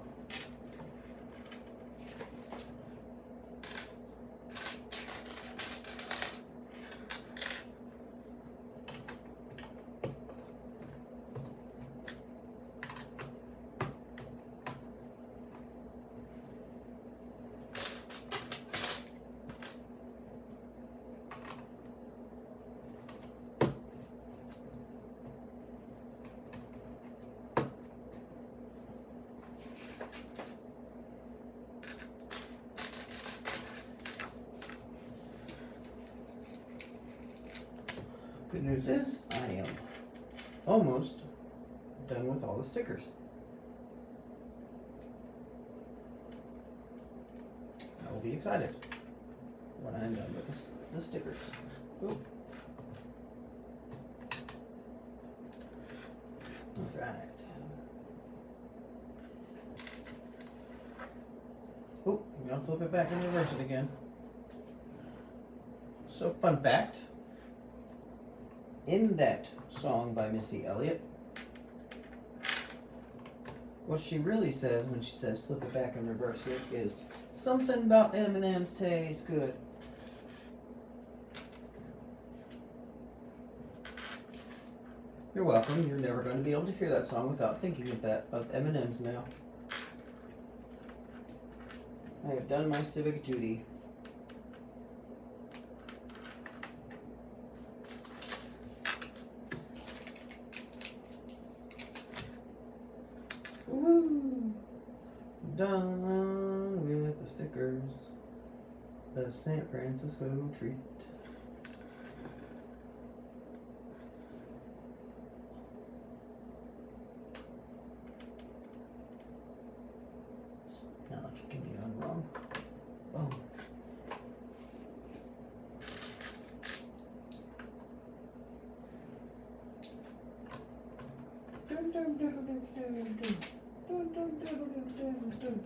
Good news is I am almost done with all the stickers. I will be excited when I'm done with the stickers. Ooh. Alright. Oh, I'm gonna flip it back and reverse it again. So, fun fact. In that song by Missy Elliott, what she really says when she says flip it back and reverse it is something about M&M's taste good. You're welcome. You're never going to be able to hear that song without thinking of M&M's now. I have done my civic duty. Woo! Done with the stickers. The San Francisco treat. Not like it can be done wrong. Boom. Dun, dun, dun, dun, dun, dun. Dun, dun, dun, dun, dun, dun.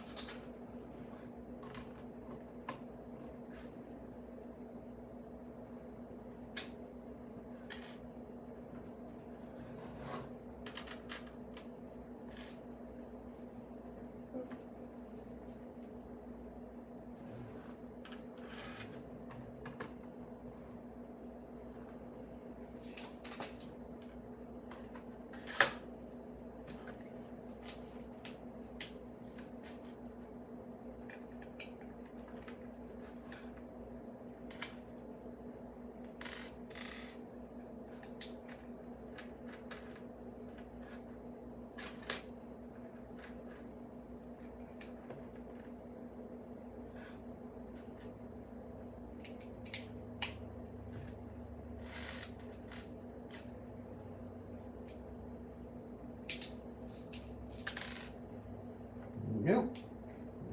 Nope.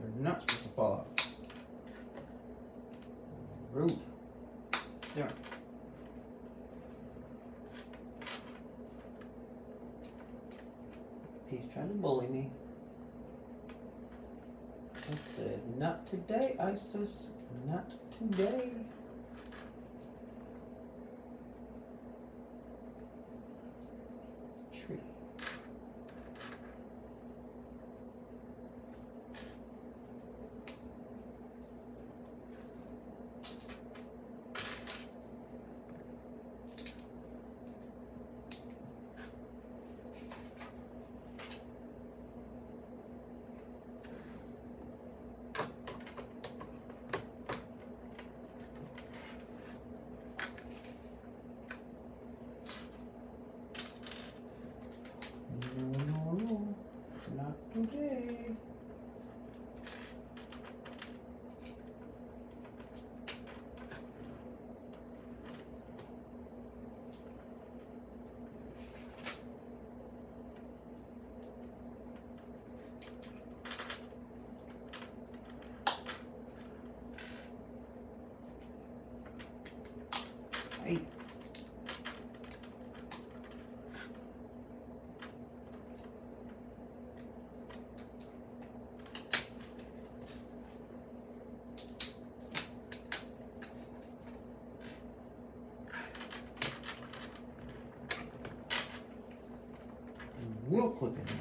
They're not supposed to fall off. Rude. There. He's trying to bully me. I said, not today, Isis. Not today. Tree. No, not today. Hey. Real clip in there.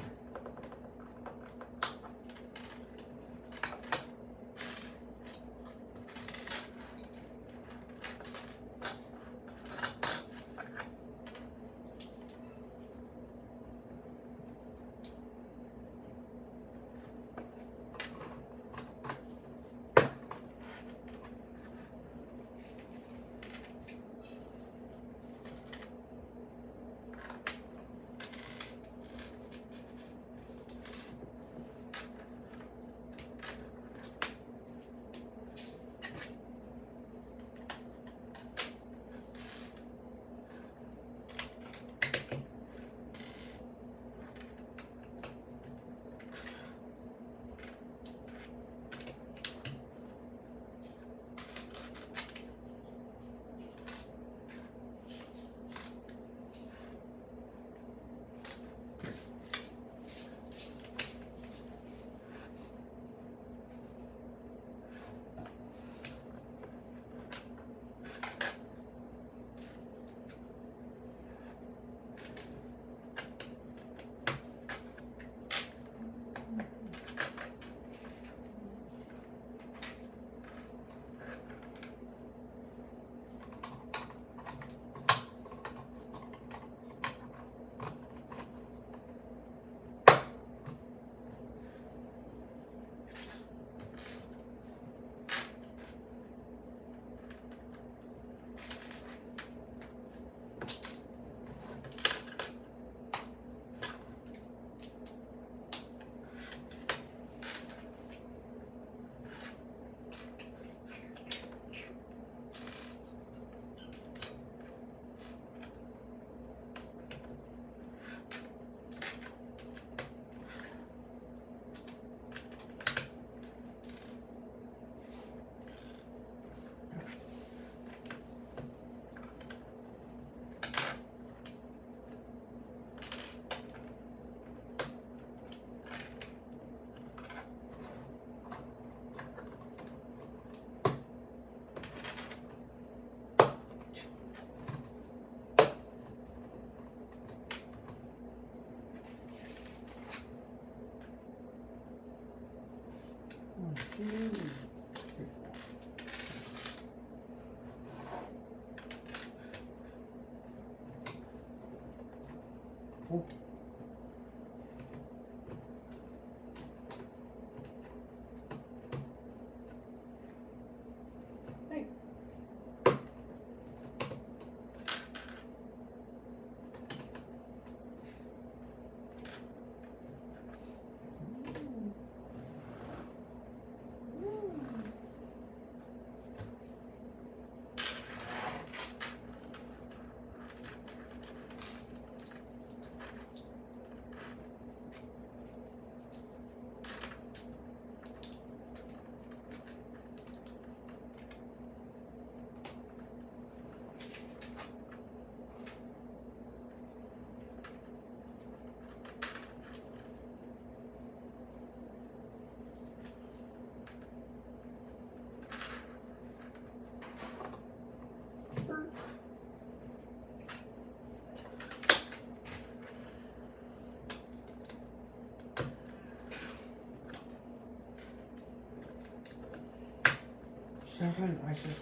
7, Isis.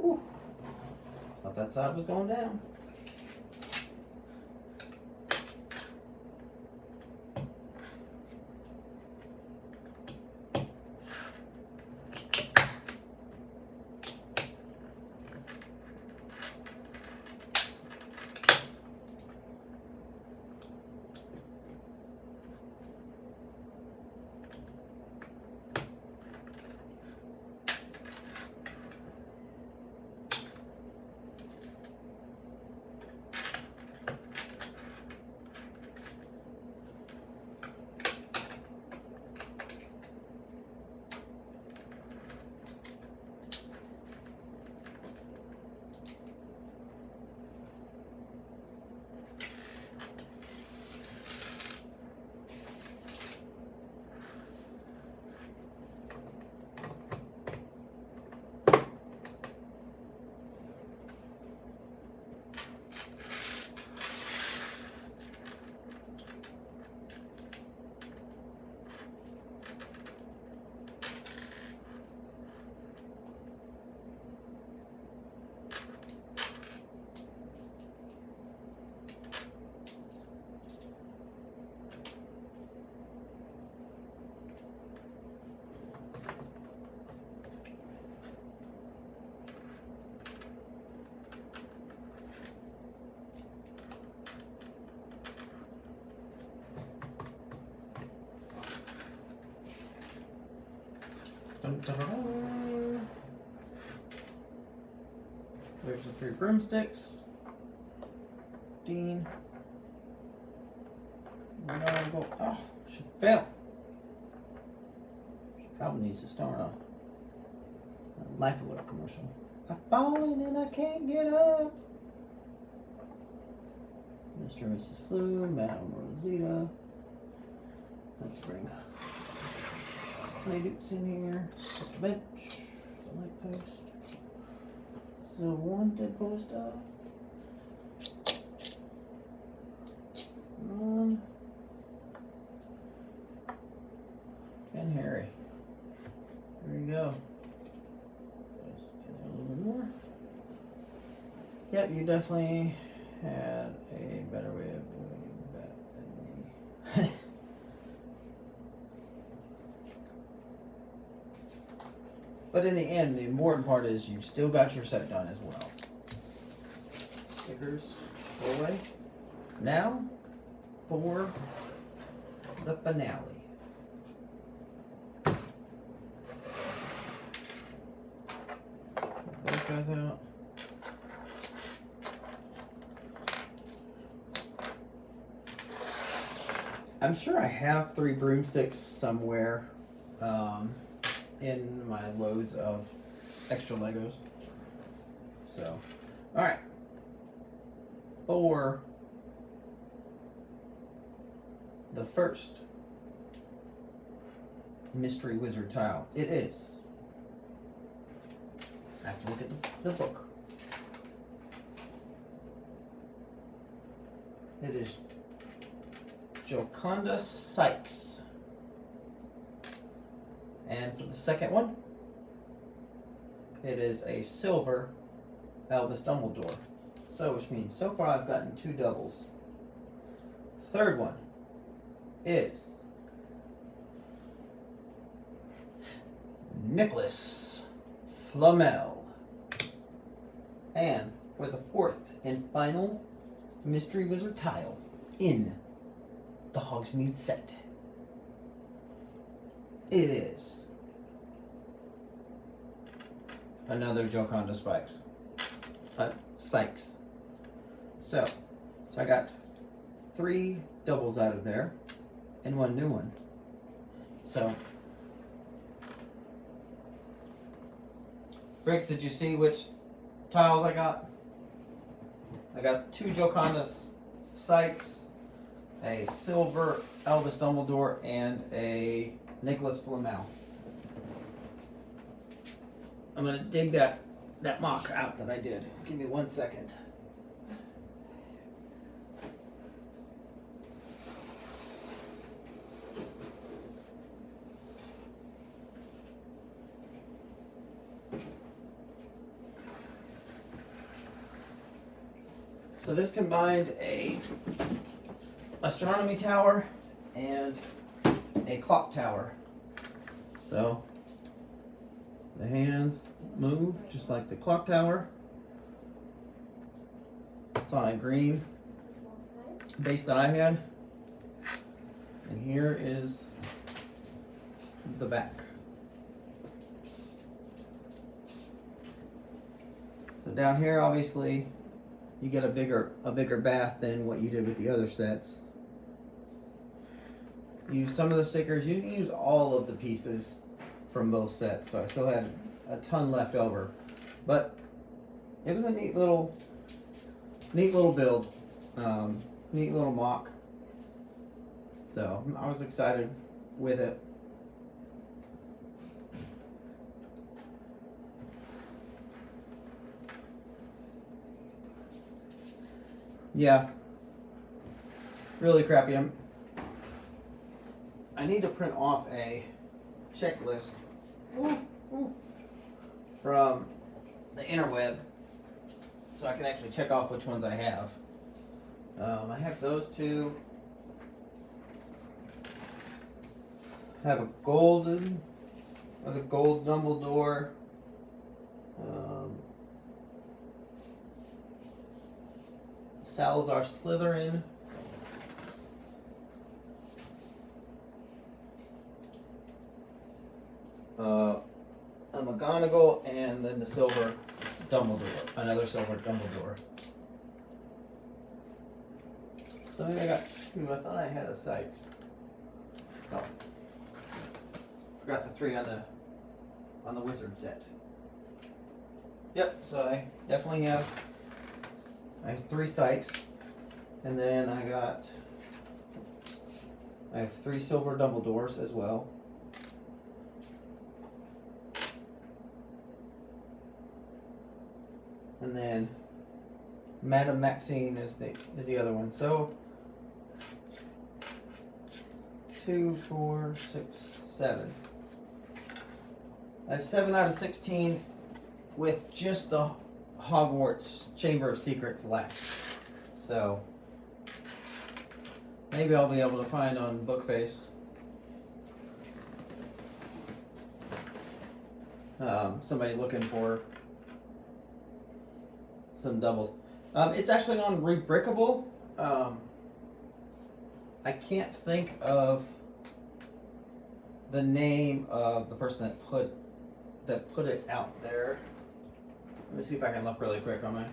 Ooh. Thought that side was going down. Dun, dun, dun, dun. There's the 3 broomsticks. Dean. Mcgonagall. Oh, she fell. She probably needs to start a Life of Water commercial. I've fallen and I can't get up. Mr. and Mrs. Flu, Madame Rosita. Let's bring Playdukes in here. Put the bench, the light post, the wanted poster. Ron and Harry. There you go. Just get a little bit more. Yep, you definitely had a better way of doing that than me. But in the end, the important part is you still got your set done as well. Stickers go away. Now, for the finale. Get those guys out. I'm sure I have 3 broomsticks somewhere in my loads of extra Legos. So, alright. For the first mystery wizard tile, it is. I have to look at the book. It is Joconda Sykes. And for the second one, it is a silver Albus Dumbledore. So, which means so far I've gotten 2 doubles. Third one is Nicholas Flamel. And for the fourth and final mystery wizard tile in the Hogsmeade set, it is another Joconda spikes. Sykes. So I got 3 doubles out of there and 1 new one. So, Briggs, did you see which tiles I got? I got 2 Joconda Sykes, a silver Albus Dumbledore, and a Nicholas Flamel. I'm gonna dig that mock out that I did. Give me 1 second. So this combined a astronomy tower and a clock tower. So the hands move just like the clock tower. It's on a green base that I had. And here is the back. So down here, obviously, you get a bigger bath than what you did with the other sets. Use some of the stickers. You can use all of the pieces from both sets. So I still had a ton left over, but it was a neat little build, neat little mock. So I was excited with it. Yeah, really crappy. I need to print off a checklist from the interweb so I can actually check off which ones I have. I have those 2. I have a gold Dumbledore. Salazar Slytherin. A Mcgonagall, and then the silver Dumbledore, another silver Dumbledore. So I got 2. I thought I had a Sykes. Oh, forgot the 3 on the wizard set. Yep. So I definitely have 3 Sykes, and then I have 3 silver Dumbledores as well. And then Madame Maxine is the other one. So 2, 4, 6, 7. I have 7 out of 16 with just the Hogwarts Chamber of Secrets left. So maybe I'll be able to find on Bookface somebody looking for some doubles. It's actually on Rebrickable. I can't think of the name of the person that put it out there. Let me see if I can look really quick on my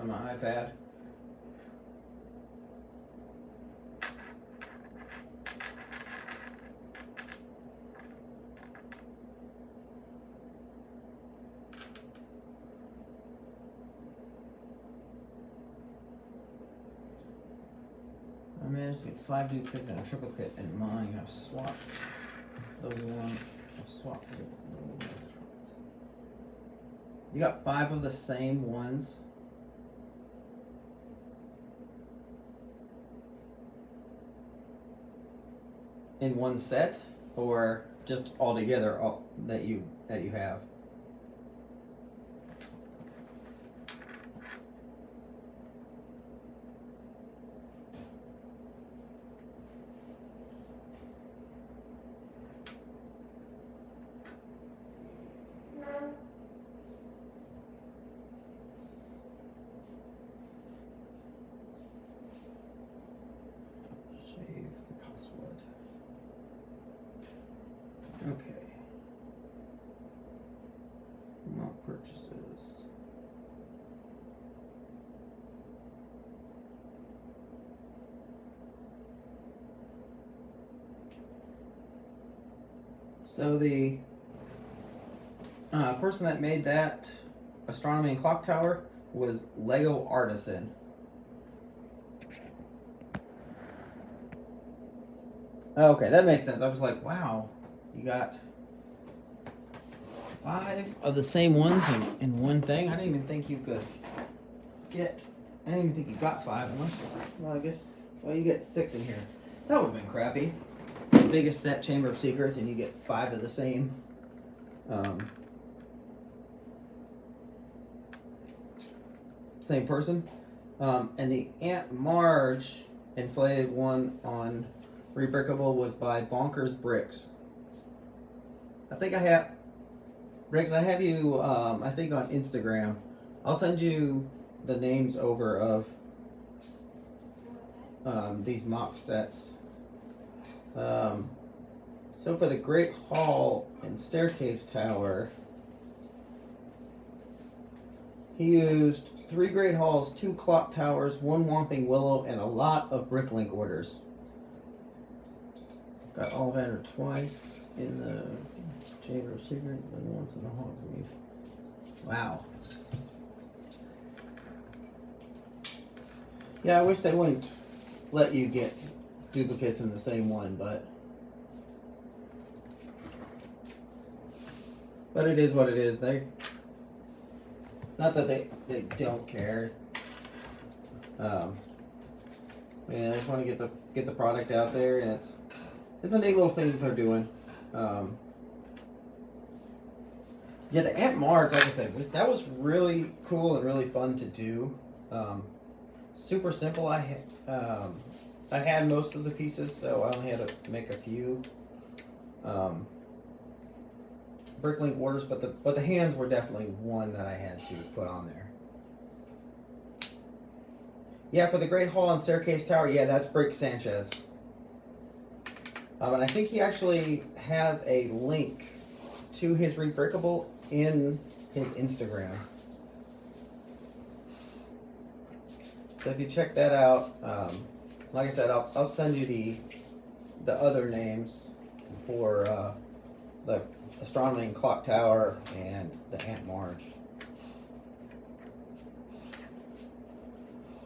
iPad. I managed to get 5 duplicates and a triplicate in mine. I've swapped the one. You got 5 of the same ones. In one set, or just all together, all that you have? Okay. purchases. So the person that made that astronomy and clock tower was Lego Artisan. Okay, that makes sense. I was like, wow, you got 5 of the same ones in one thing. I didn't even think you could get. I didn't even think you got 5 unless. Well, I guess. Well, you get 6 in here. That would have been crappy. The biggest set, Chamber of Secrets, and you get 5 of the same. Same person. And the Aunt Marge inflated one on Rebrickable was by Bonkers Bricks. I think I have. Briggs, I have you, I think on Instagram. I'll send you the names over of these mock sets. So for the Great Hall and Staircase Tower, he used 3 Great Halls, 2 Clock Towers, 1 Whomping Willow, and a lot of Bricklink orders. Got Ollivander twice in the Chamber of Secrets and once in the Hogsmeade. Wow. Yeah, I wish they wouldn't let you get duplicates in the same one, but it is what it is. Not that they don't care. Yeah, they just want to get the product out there, and it's a neat little thing that they're doing. Yeah, the Aunt Marge, like I said, that was really cool and really fun to do. Super simple. I had most of the pieces, so I only had to make a few Bricklink orders, but the hands were definitely one that I had to put on there. Yeah, for the Great Hall and Staircase Tower, yeah, that's Brick Sanchez. And I think he actually has a link to his Rebrickable in his Instagram. So if you check that out, like I said, I'll send you the other names for the Astronomy and Clock Tower and the Aunt Marge.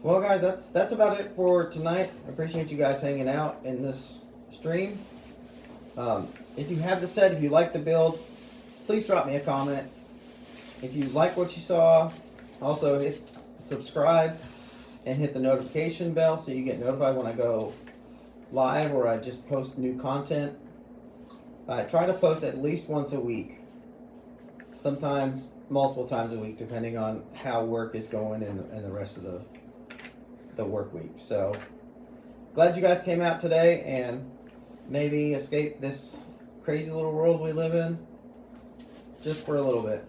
Well, guys, that's about it for tonight. I appreciate you guys hanging out in this stream. If you have the set, if you like the build, please drop me a comment. If you like what you saw, also hit subscribe and hit the notification bell so you get notified when I go live or I just post new content. I try to post at least once a week, sometimes multiple times a week, depending on how work is going and the rest of the work week. So glad you guys came out today and maybe escape this crazy little world we live in just for a little bit.